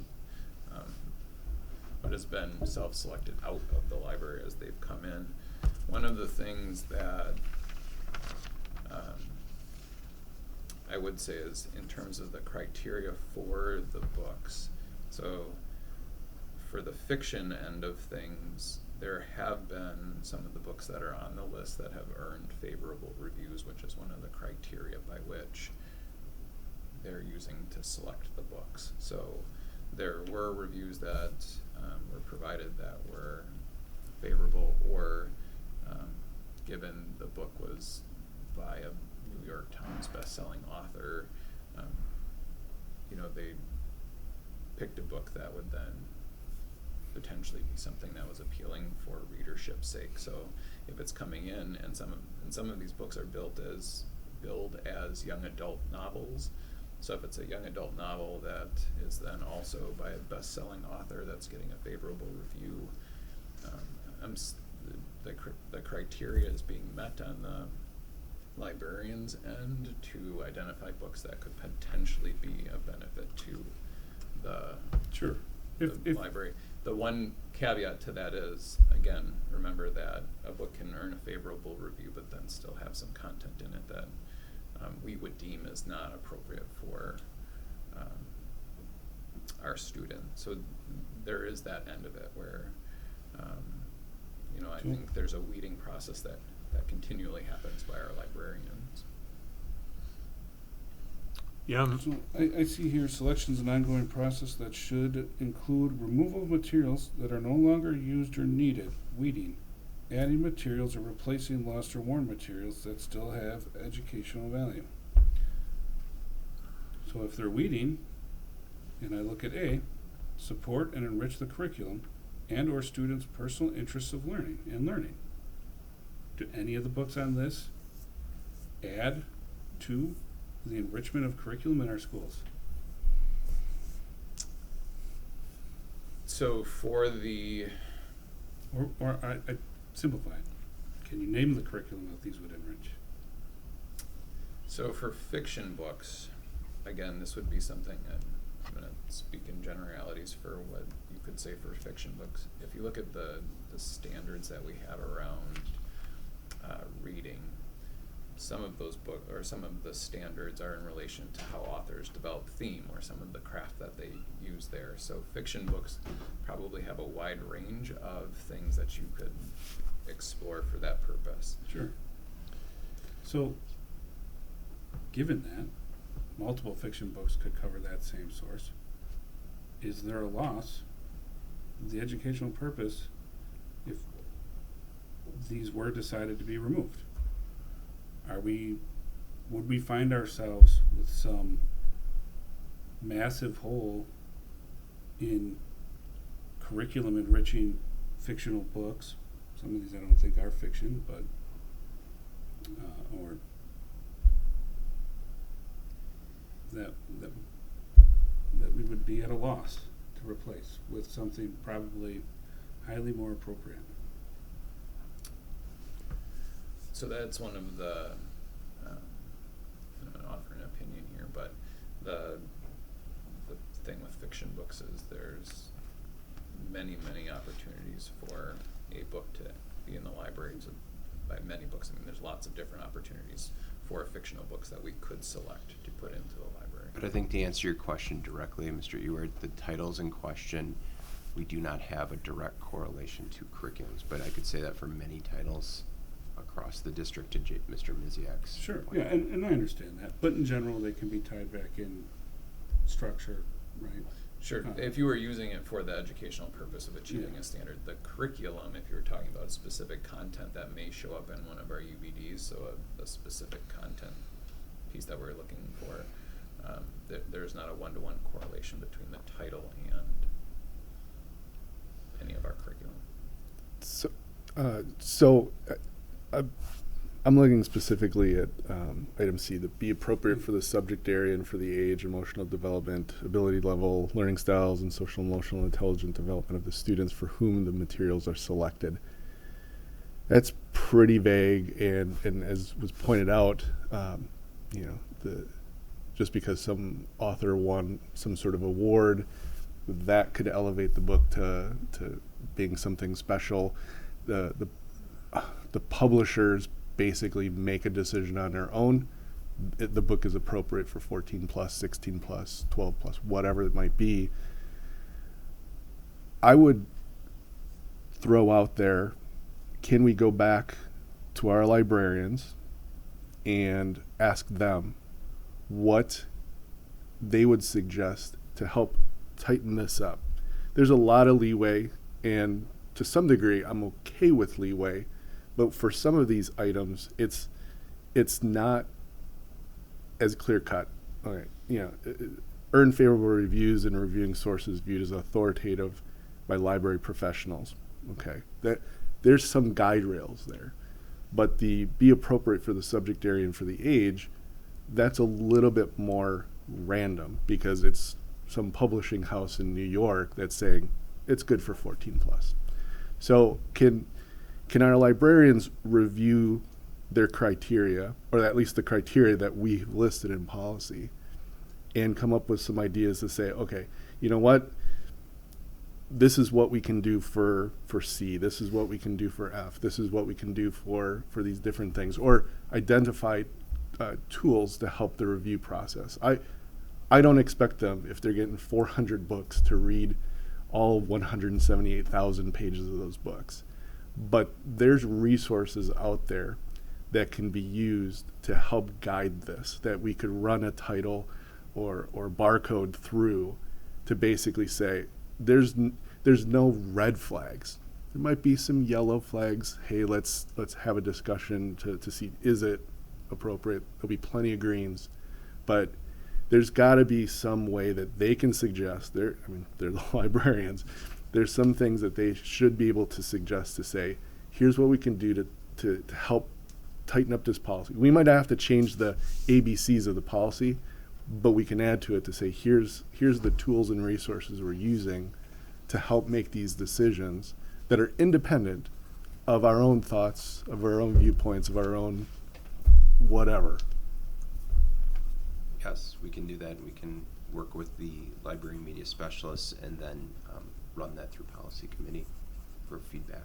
Speaker 4: what has been self-selected out of the library as they've come in. One of the things that I would say is in terms of the criteria for the books. So for the fiction end of things, there have been some of the books that are on the list that have earned favorable reviews, which is one of the criteria by which they're using to select the books. So there were reviews that were provided that were favorable, or given the book was by a New York Times best-selling author, they picked a book that would then potentially be something that was appealing for readership's sake. So if it's coming in, and some of these books are billed as young adult novels. So if it's a young adult novel that is then also by a best-selling author that's getting a favorable review, the criteria is being met on the librarian's end to identify books that could potentially be a benefit to the
Speaker 1: Sure.
Speaker 4: the
Speaker 1: If
Speaker 4: library. The one caveat to that is, again, remember that a book can earn a favorable review but then still have some content in it that we would deem as not appropriate for our student. So there is that end of it where, I think there's a weeding process that continually happens by our librarians.
Speaker 3: Yeah,
Speaker 1: So I see here selections an ongoing process that should include removal of materials that are no longer used or needed, weeding, adding materials or replacing lost or worn materials that still have educational value. So if they're weeding, and I look at A, support and enrich the curriculum and or students' personal interests of learning. Do any of the books on this add to the enrichment of curriculum in our schools?
Speaker 4: So for the
Speaker 1: Or I simplify it. Can you name the curriculum that these would enrich?
Speaker 4: So for fiction books, again, this would be something that I'm going to speak in generalities for what you could say for fiction books. If you look at the standards that we have around reading, some of those some of the standards are in relation to how authors develop theme or some of the craft that they use there. So fiction books probably have a wide range of things that you could explore for that purpose.
Speaker 1: Sure. So, given that, multiple fiction books could cover that same source. Is there a loss of the educational purpose if these were decided to be removed? Would we find ourselves with some massive hole in curriculum enriching fictional books? Some of these I don't think are fiction, but or that we would be at a loss to replace with something probably highly more appropriate.
Speaker 4: So that's one of the, I'm going to offer an opinion here, but the thing with fiction books is there's many opportunities for a book to be in the library. So by many books, I mean there's lots of different opportunities for fictional books that we could select to put into the library.
Speaker 6: But I think to answer your question directly, Mr. Ewert, the titles in question, we do not have a direct correlation to curriculums, but I could say that for many titles across the district to Mr. Miziak's
Speaker 1: Sure,
Speaker 6: point.
Speaker 1: yeah, and I understand that, but in general, they can be tied back in structure, right?
Speaker 4: Sure, if you were using it for the educational purpose of achieving
Speaker 1: Yeah.
Speaker 4: a standard, the curriculum, if you were talking about a specific content that may show up in one of our UBDs, so a specific content piece that we're looking for, there's not a one-to-one correlation between the title and any of our curriculum.
Speaker 2: So So I'm looking specifically at item C, that be appropriate for the subject area and for the age, emotional development, ability level, learning styles, and social emotional intelligent development of the students for whom the materials are selected. That's pretty vague, and as was pointed out, you know, just because some author won some sort of award, that could elevate the book to being something special. The publishers basically make a decision on their own. The book is appropriate for 14 plus, 16 plus, 12 plus, whatever it might be. I would throw out there, can we go back to our librarians and ask them what they would suggest to help tighten this up? There's a lot of leeway, and to some degree I'm okay with leeway, but for some of these items it's not as clear cut. Okay, you know, earn favorable reviews and reviewing sources viewed as authoritative by library professionals. Okay, that there's some guide rails there, but the be appropriate for the subject area and for the age, that's a little bit more random because it's some publishing house in New York that's saying it's good for 14 plus. So can our librarians review their criteria, or at least the criteria that we listed in policy, and come up with some ideas to say, okay, you know what, this is what we can do for C, this is what we can do for F, this is what we can do for these different things, or identify tools to help the review process. I don't expect them, if they're getting 400 books, to read all 178,000 pages of those books. But there's resources out there that can be used to help guide this, that we could run a title or barcode through to basically say, there's no red flags. There might be some yellow flags. Hey, let's have a discussion to see, is it appropriate? There'll be plenty of greens, but there's got to be some way that they can suggest. They're the librarians. There's some things that they should be able to suggest to say, here's what we can do to help tighten up this policy. We might have to change the ABCs of the policy, but we can add to it to say, here's the tools and resources we're using to help make these decisions that are independent of our own thoughts, of our own viewpoints, of our own whatever.
Speaker 6: Yes, we can do that. We can work with the library media specialists and then run that through policy committee for feedback.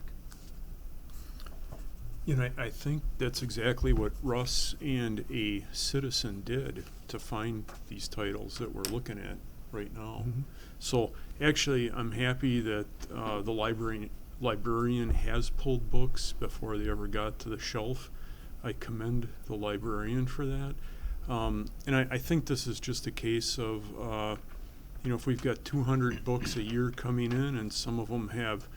Speaker 3: You know, I think that's exactly what Russ and a citizen did to find these titles that we're looking at right now.
Speaker 2: Mm-hmm.
Speaker 3: So actually, I'm happy that the librarian has pulled books before they ever got to the shelf. I commend the librarian for that. And I think this is just a case of, you know, if we've got 200 books a year coming in and some of them have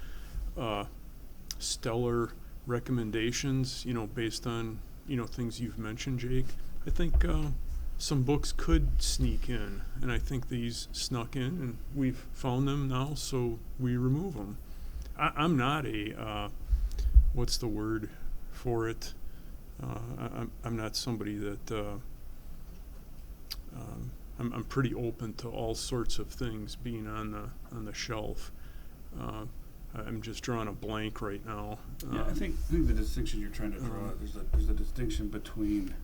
Speaker 3: stellar recommendations, you know, based on, you know, things you've mentioned, Jake, I think some books could sneak in, and I think these snuck in, and we've found them now, so we remove them. I'm not a, what's the word for it? I'm not somebody that, I'm pretty open to all sorts of things being on the shelf. I'm just drawing a blank right now.
Speaker 1: Yeah, I think the distinction you're trying to draw, there's a distinction between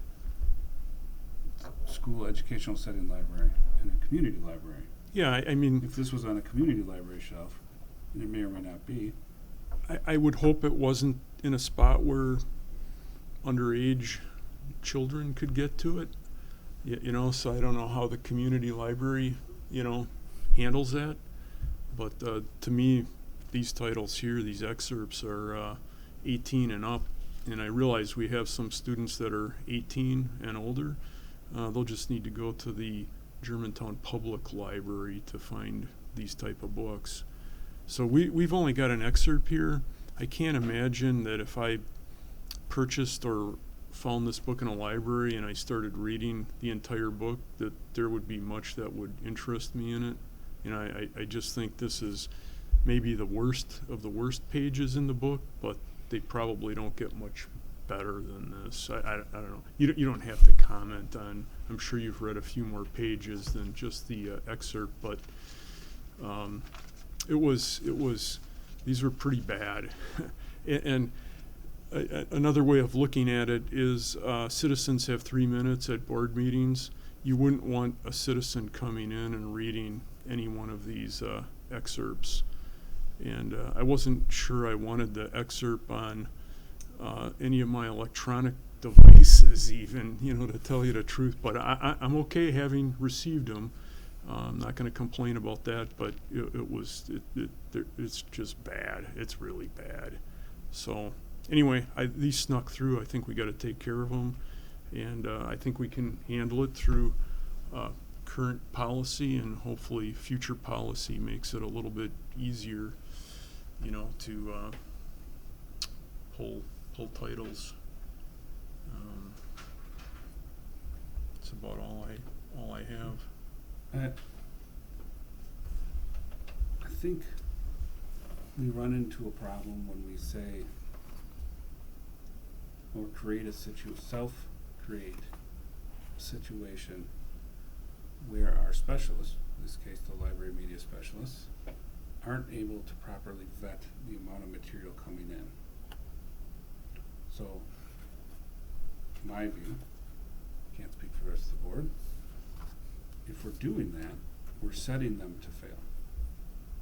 Speaker 1: school educational setting library and a community library.
Speaker 3: Yeah, I mean,
Speaker 1: If this was on a community library shelf, it may or may not be.
Speaker 3: I would hope it wasn't in a spot where underage children could get to it. You know, so I don't know how the community library, you know, handles that. But to me, these titles here, these excerpts are 18 and up. And I realize we have some students that are 18 and older. They'll just need to go to the Germantown Public Library to find these type of books. So we've only got an excerpt here. I can't imagine that if I purchased or found this book in a library and I started reading the entire book, that there would be much that would interest me in it. You know, I just think this is maybe the worst of the worst pages in the book, but they probably don't get much better than this. I don't know. You don't have to comment on, I'm sure you've read a few more pages than just the excerpt, but it was, these were pretty bad. And another way of looking at it is citizens have 3 minutes at board meetings. You wouldn't want a citizen coming in and reading any one of these excerpts. And I wasn't sure I wanted the excerpt on any of my electronic devices even, to tell you the truth. But I'm okay having received them. I'm not going to complain about that, but it's just bad. It's really bad. So anyway, these snuck through. I think we got to take care of them. And I think we can handle it through current policy, and hopefully future policy makes it a little bit easier, to pull titles. That's about all I have.
Speaker 1: I think we run into a problem when we say or self-create a situation where our specialists, in this case the library media specialists, aren't able to properly vet the amount of material coming in. So, in my view, can't speak for the rest of the board, if we're doing that, we're setting them to fail.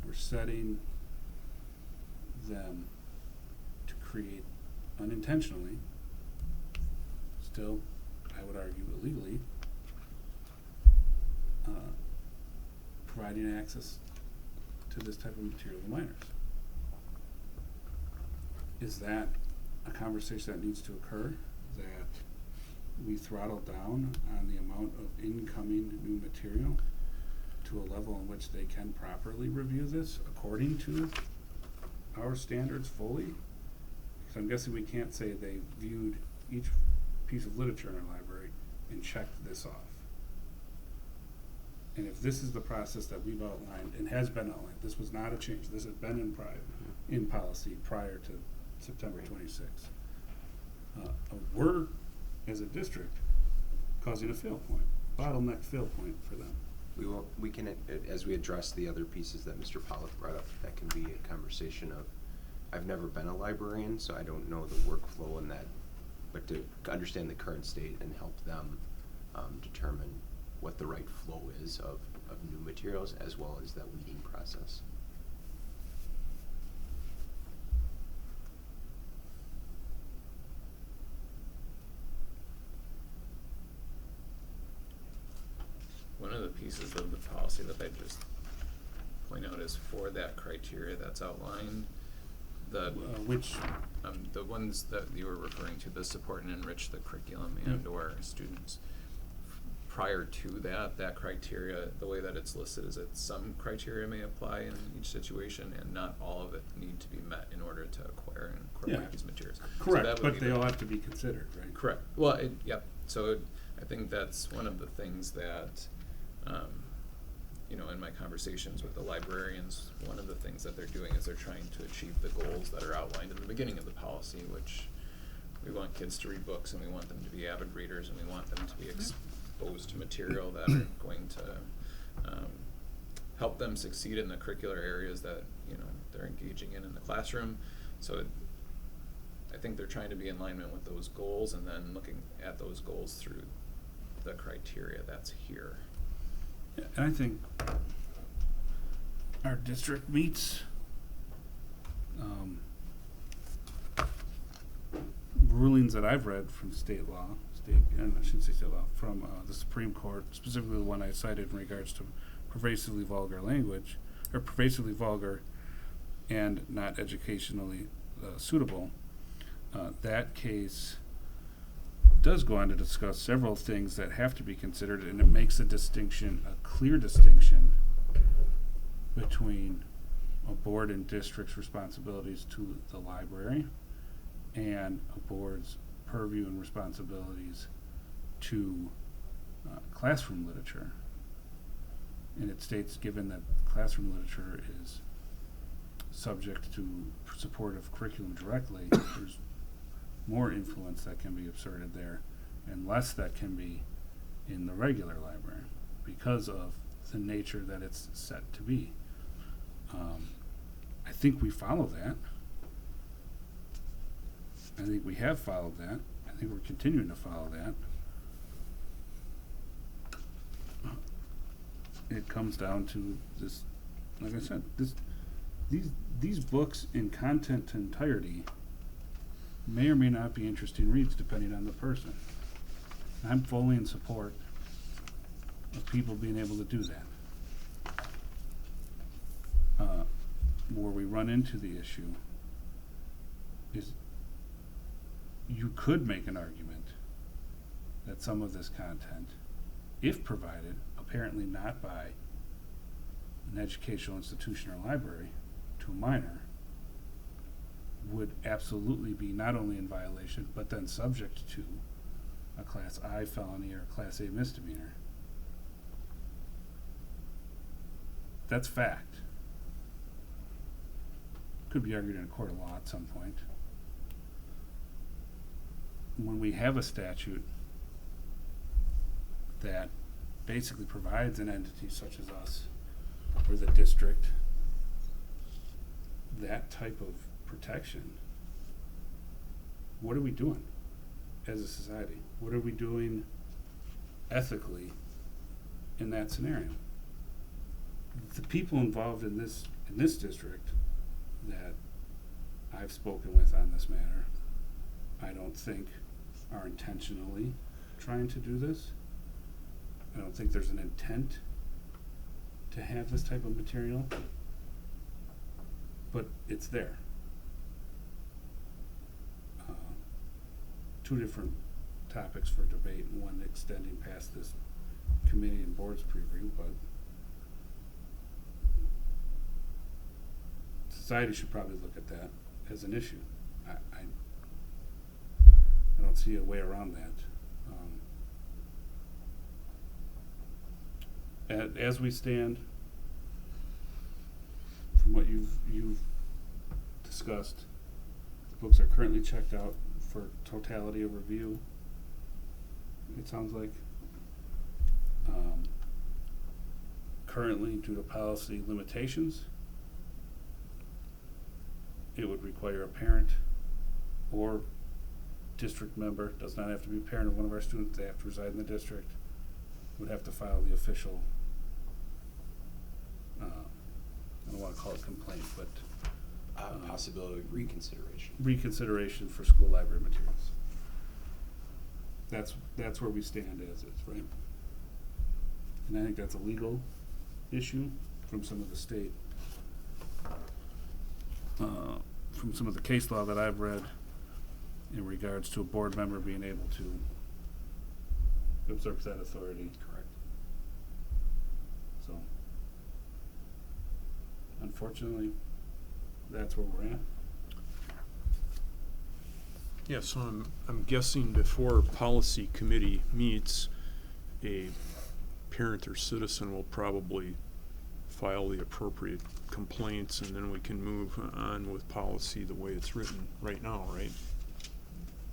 Speaker 1: We're setting them to create unintentionally, still, I would argue illegally, providing access to this type of material to minors. Is that a conversation that needs to occur, that we throttle down on the amount of incoming new material to a level in which they can properly review this according to our standards fully? Because I'm guessing we can't say they viewed each piece of literature in our library and checked this off. And if this is the process that we've outlined and has been outlined, this was not a change, this had been in policy prior to September 26th. We're, as a district, causing a fail point, bottleneck fail point for them.
Speaker 6: We can, as we address the other pieces that Mr. Pollock brought up, that can be a conversation of, I've never been a librarian, so I don't know the workflow in that, but to understand the current state and help them determine what the right flow is of new materials, as well as that weeding process.
Speaker 4: One of the pieces of the policy that I just point out is for that criteria that's outlined, the ones that you were referring to, the support and enrich the curriculum and or students. Prior to that criteria, the way that it's listed is that some criteria may apply in each situation and not all of it need to be met in order to acquire and incorporate these materials.
Speaker 1: Correct,
Speaker 4: so
Speaker 1: but they all have to be considered, right?
Speaker 4: Correct. Well, so I think that's one of the things that, in my conversations with the librarians, one of the things that they're doing is they're trying to achieve the goals that are outlined in the beginning of the policy, which we want kids to read books and we want them to be avid readers and we want them to be exposed to material that are going to help them succeed in the curricular areas that they're engaging in the classroom. So I think they're trying to be in alignment with those goals and then looking at those goals through the criteria that's here.
Speaker 1: Yeah, and I think our district meets rulings that I've read from state law, and I shouldn't say state law, from the Supreme Court, specifically the one I cited in regards to pervasively vulgar language, or pervasively vulgar and not educationally suitable. That case does go on to discuss several things that have to be considered, and it makes a clear distinction between a board and district's responsibilities to the library and a board's purview and responsibilities to classroom literature. And it states, given that classroom literature is subject to supportive curriculum directly, there's more influence that can be exerted there and less that can be in the regular library because of the nature that it's set to be. I think we follow that. I think we have followed that. I think we're continuing to follow that. It comes down to this, like I said, these books in content entirety may or may not be interesting reads depending on the person. I'm fully in support of people being able to do that. Where we run into the issue is you could make an argument that some of this content, if provided, apparently not by an educational institution or library, to a minor, would absolutely be not only in violation, but then subject to a Class I felony or a Class A misdemeanor. That's fact. Could be argued in a court of law at some point. When we have a statute that basically provides an entity such as us or the district that type of protection, what are we doing as a society? What are we doing ethically in that scenario? The people involved in this district that I've spoken with on this matter, I don't think are intentionally trying to do this. I don't think there's an intent to have this type of material, but it's there. Two different topics for debate, and one extending past this committee and board's preview, but society should probably look at that as an issue. I don't see a way around that. As we stand, from what you've discussed, the books are currently checked out for totality of review. It sounds like currently, due to policy limitations, it would require a parent or district member, does not have to be a parent of one of our students, they have to reside in the district, would have to file the official, I don't want to call it complaint, but
Speaker 6: Possibility of reconsideration.
Speaker 1: reconsideration for school library materials. That's where we stand as is, right? And I think that's a legal issue from some of the state, from some of the case law that I've read in regards to a board member being able to usurp that authority.
Speaker 6: Correct.
Speaker 1: So, unfortunately, that's where we're at.
Speaker 3: Yeah, so I'm guessing before policy committee meets, a parent or citizen will probably file the appropriate complaints, and then we can move on with policy the way it's written right now, right?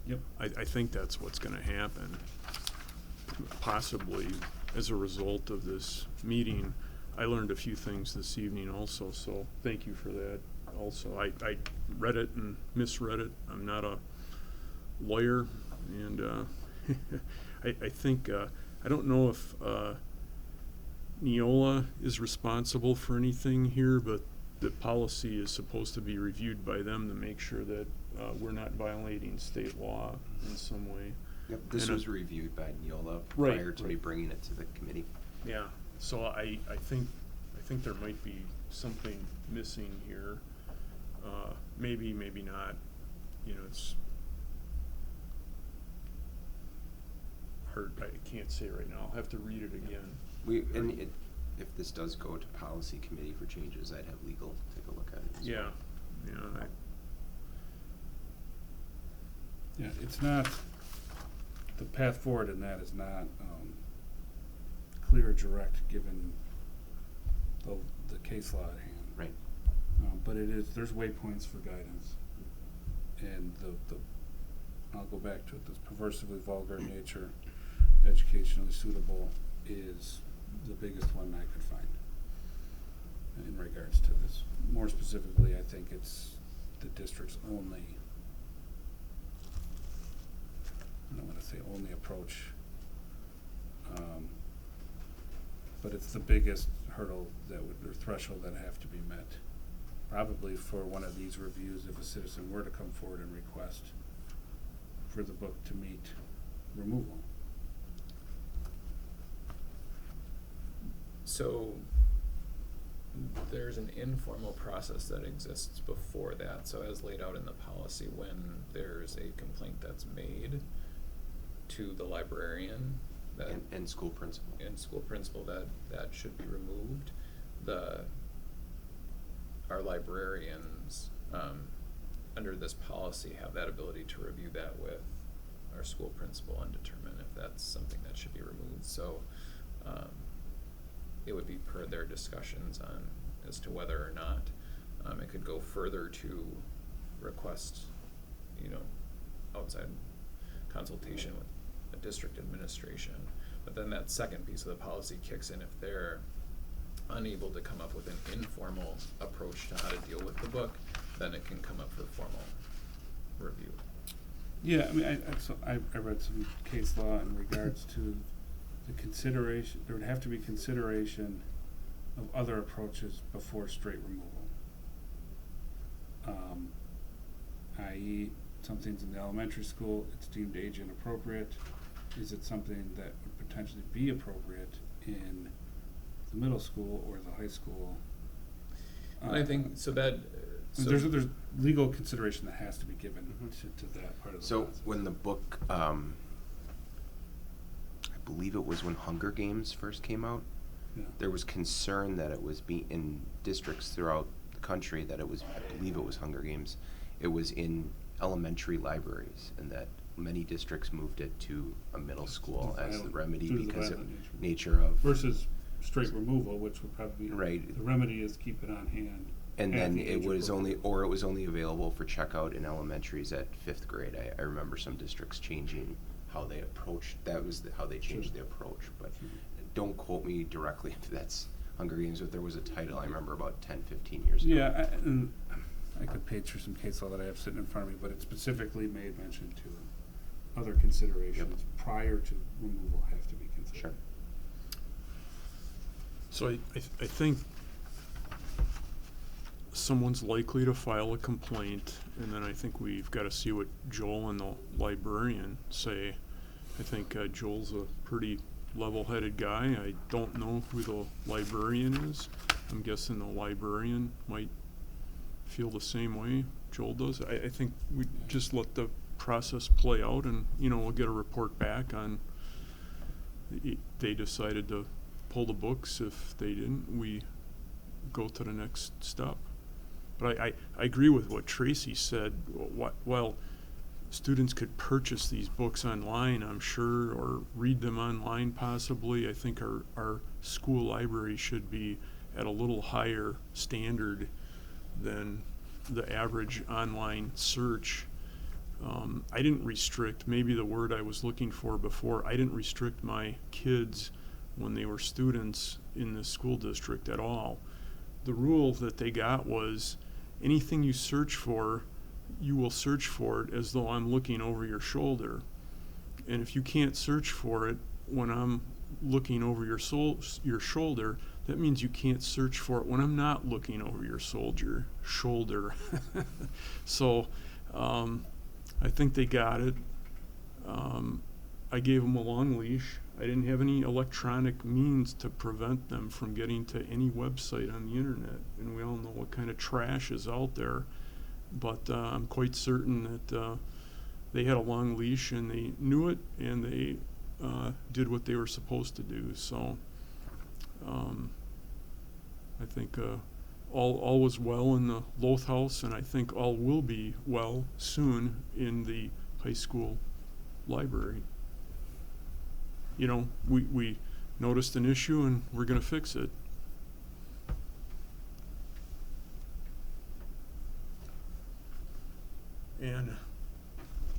Speaker 1: Yep.
Speaker 3: I think that's what's gonna happen. Possibly as a result of this meeting, I learned a few things this evening also, so thank you for that also. I read it and misread it. I'm not a lawyer, and I think, I don't know if Neola is responsible for anything here, but the policy is supposed to be reviewed by them to make sure that we're not violating state law in some way.
Speaker 6: Yep, this
Speaker 3: And,
Speaker 6: was reviewed by Neola
Speaker 3: Right,
Speaker 6: prior to me
Speaker 3: right.
Speaker 6: bringing it to the committee.
Speaker 3: Yeah, so I think there might be something missing here. Maybe, maybe not. You know, it's hard. I can't say right now. I'll have to read it again.
Speaker 6: If this does go to policy committee for changes, I'd have legal take a look at it as
Speaker 3: Yeah,
Speaker 6: well.
Speaker 3: yeah.
Speaker 1: Yeah, it's not, the path forward in that is not clear or direct given the case law at hand.
Speaker 6: Right.
Speaker 1: But there's waypoints for guidance. And I'll go back to it, this perversively vulgar nature, educationally suitable is the biggest one I could find in regards to this. More specifically, I think it's the district's only, I don't want to say only approach, but it's the biggest hurdle or threshold that have to be met. Probably for one of these reviews, if a citizen were to come forward and request for the book to meet removal.
Speaker 4: So there's an informal process that exists before that. So as laid out in the policy, when there's a complaint that's made to the librarian that
Speaker 6: And school principal.
Speaker 4: that should be removed, our librarians under this policy have that ability to review that with our school principal and determine if that's something that should be removed. So it would be per their discussions as to whether or not it could go further to request, outside consultation with a district administration. But then that second piece of the policy kicks in if they're unable to come up with an informal approach to how to deal with the book, then it can come up for formal review.
Speaker 1: Yeah, I mean, I read some case law in regards to the consideration, there would have to be consideration of other approaches before straight removal. I.e., something's in the elementary school, it's deemed age inappropriate. Is it something that would potentially be appropriate in the middle school or the high school?
Speaker 4: And I think, so that...
Speaker 1: There's legal consideration that has to be given to that part of the
Speaker 6: So
Speaker 1: process.
Speaker 6: when the book, I believe it was when Hunger Games first came out,
Speaker 1: Yeah.
Speaker 6: there was concern that it was in districts throughout the country that it was, I believe it was Hunger Games, it was in elementary libraries, and that many districts moved it to a middle school
Speaker 1: The
Speaker 6: as the
Speaker 1: violent-
Speaker 6: remedy
Speaker 1: due to the
Speaker 6: because of
Speaker 1: violent
Speaker 6: nature of.
Speaker 1: Versus straight removal, which would probably be,
Speaker 6: Right.
Speaker 1: the remedy is keep it on hand.
Speaker 6: And
Speaker 1: at
Speaker 6: then
Speaker 1: the
Speaker 6: it
Speaker 1: age
Speaker 6: was
Speaker 1: appropriate.
Speaker 6: it was only available for checkout in elementaries at 5th grade. I remember some districts changing how they approached, how they changed
Speaker 1: Sure.
Speaker 6: the approach, but
Speaker 1: Sure.
Speaker 6: don't quote me directly if that's Hunger Games, but there was a title I remember about 10, 15 years ago.
Speaker 1: Yeah, and I could page through some case law that I have sitting in front of me, but it specifically made mention to other considerations prior to removal have to be considered.
Speaker 6: Sure.
Speaker 3: So I think someone's likely to file a complaint, and then I think we've got to see what Joel and the librarian say. I think Joel's a pretty level-headed guy. I don't know who the librarian is. I'm guessing the librarian might feel the same way Joel does. I think we just let the process play out, and we'll get a report back on they decided to pull the books. If they didn't, we go to the next step. But I agree with what Tracy said. Well, students could purchase these books online, I'm sure, or read them online possibly. I think our school library should be at a little higher standard than the average online search. I didn't restrict, maybe the word I was looking for before, I didn't restrict my kids when they were students in the school district at all. The rule that they got was anything you search for, you will search for it as though I'm looking over your shoulder. And if you can't search for it when I'm looking over your shoulder, that means you can't search for it when I'm not looking over your shoulder. So I think they got it. I gave them a long leash. I didn't have any electronic means to prevent them from getting to any website on the internet. And we all know what kind of trash is out there. But I'm quite certain that they had a long leash and they knew it, and they did what they were supposed to do. So I think all was well in the Loth House, and I think all will be well soon in the high school library. We noticed an issue and we're going to fix it.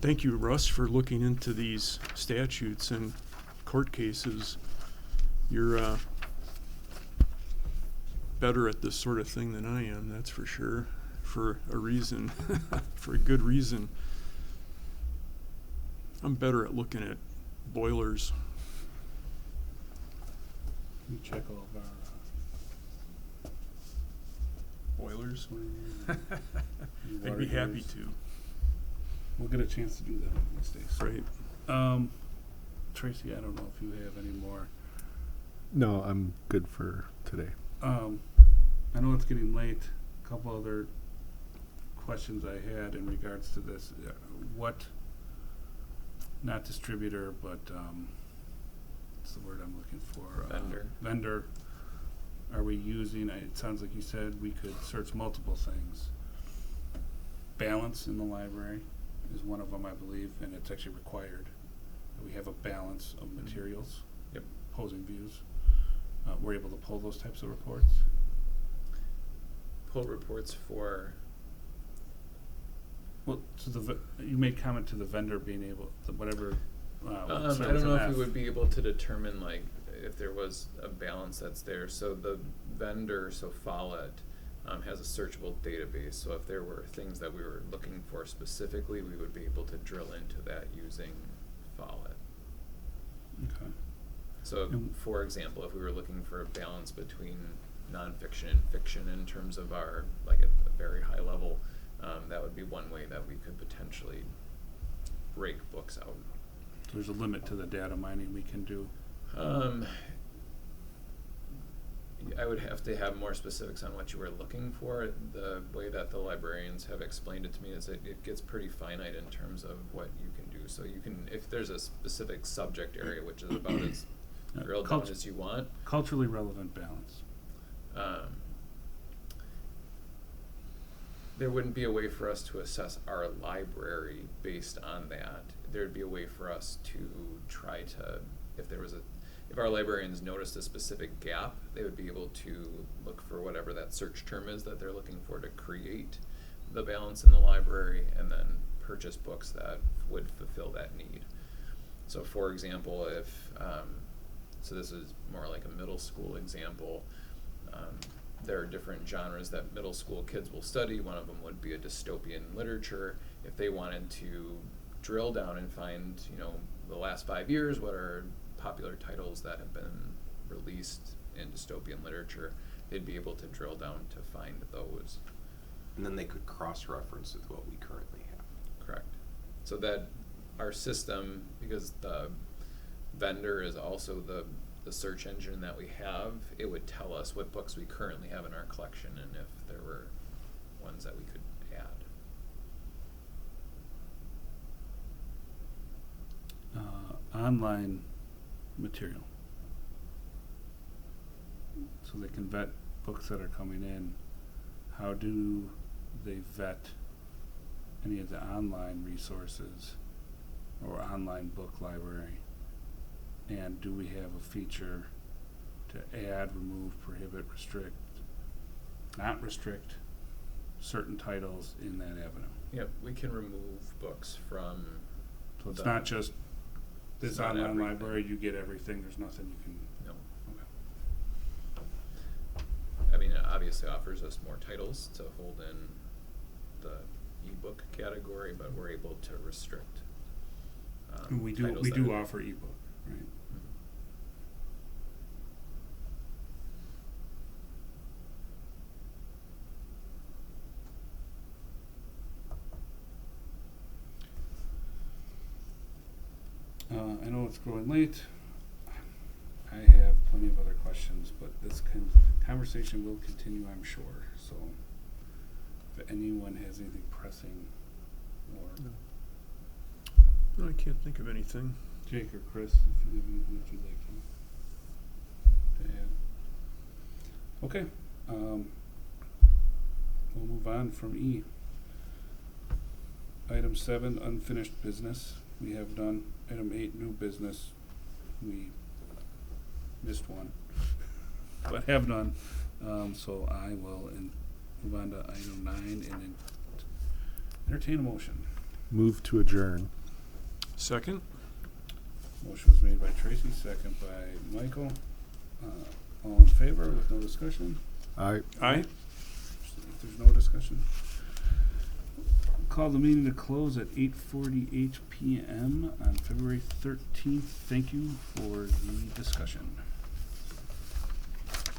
Speaker 3: thank you, Russ, for looking into these statutes and court cases. You're better at this sort of thing than I am, that's for sure, for a reason, for a good reason. I'm better at looking at boilers.
Speaker 1: We check all of our
Speaker 3: Boilers?
Speaker 1: new
Speaker 3: I'd be happy
Speaker 1: waters.
Speaker 3: to,
Speaker 1: We'll get a chance to do that one of these days.
Speaker 3: right?
Speaker 1: Tracy, I don't know if you have any more.
Speaker 2: No, I'm good for today.
Speaker 1: I know it's getting late. A couple other questions I had in regards to this. What, not distributor, but what's the word I'm looking for?
Speaker 4: Vendor.
Speaker 1: Vendor. Are we using, it sounds like you said we could search multiple things. Balance in the library is one of them, I believe, and it's actually required. that We have a balance of materials.
Speaker 4: Yep.
Speaker 1: Opposing views. We're able to pull those types of reports.
Speaker 4: Pull reports for,
Speaker 1: Well, so you made comment to the vendor being able, whatever.
Speaker 4: I
Speaker 1: so it
Speaker 4: don't
Speaker 1: was
Speaker 4: know
Speaker 1: an
Speaker 4: if
Speaker 1: F.
Speaker 4: we would be able to determine like if there was a balance that's there. So the vendor, so Follett, has a searchable database. So if there were things that we were looking for specifically, we would be able to drill into that using Follett.
Speaker 1: Okay.
Speaker 4: So,
Speaker 1: And-
Speaker 4: for example, if we were looking for a balance between nonfiction and fiction in terms of our, like at a very high level, that would be one way that we could potentially break books out.
Speaker 1: So there's a limit to the data mining we can do.
Speaker 4: I would have to have more specifics on what you were looking for. The way that the librarians have explained it to me is it gets pretty finite in terms of what you can do. So you can, if there's a specific subject area which is about as drilled down as you want,
Speaker 1: Culturally relevant balance.
Speaker 4: there wouldn't be a way for us to assess our library based on that. There'd be a way for us to try to, if our librarians noticed a specific gap, they would be able to look for whatever that search term is that they're looking for to create the balance in the library and then purchase books that would fulfill that need. So for example, if, so this is more like a middle school example, there are different genres that middle school kids will study. One of them would be a dystopian literature. If they wanted to drill down and find, the last 5 years, what are popular titles that have been released in dystopian literature, they'd be able to drill down to find those.
Speaker 6: And then they could cross-reference with what we currently have.
Speaker 4: Correct. So that our system, because the vendor is also the search engine that we have, it would tell us what books we currently have in our collection and if there were ones that we could add.
Speaker 1: Online material. So they can vet books that are coming in. How do they vet any of the online resources or online book library? And do we have a feature to add, remove, prohibit, restrict, not restrict certain titles in that avenue?
Speaker 4: Yep, we can remove books from.
Speaker 1: So it's
Speaker 4: the-
Speaker 1: not just this
Speaker 4: It's not
Speaker 1: online
Speaker 4: everything.
Speaker 1: library, you get everything, there's nothing you can.
Speaker 4: No.
Speaker 1: Okay.
Speaker 4: I mean, it obviously offers us more titles to hold in the ebook category, but we're able to restrict.
Speaker 1: And we
Speaker 4: titles that
Speaker 1: do
Speaker 4: are-
Speaker 1: offer ebook, right?
Speaker 4: Mhm.
Speaker 1: I know it's growing late. I have plenty of other questions, but this conversation will continue, I'm sure. So if anyone has anything pressing or
Speaker 3: No, I can't think of anything.
Speaker 1: Jake or Chris, if you have anything that you'd like to add. Okay, we'll move on from E. Item 7, unfinished business. We have done. Item 8, new business. We missed one, but have done. So I will move on to item 9 and then entertain a motion.
Speaker 2: Move to adjourn.
Speaker 3: Second?
Speaker 1: Motion was made by Tracy, second by Michael. All in favor with no discussion?
Speaker 2: Aye.
Speaker 3: Aye.
Speaker 1: If there's no discussion. Call the meeting to close at 8:48 p.m. on February 13th. Thank you for the discussion.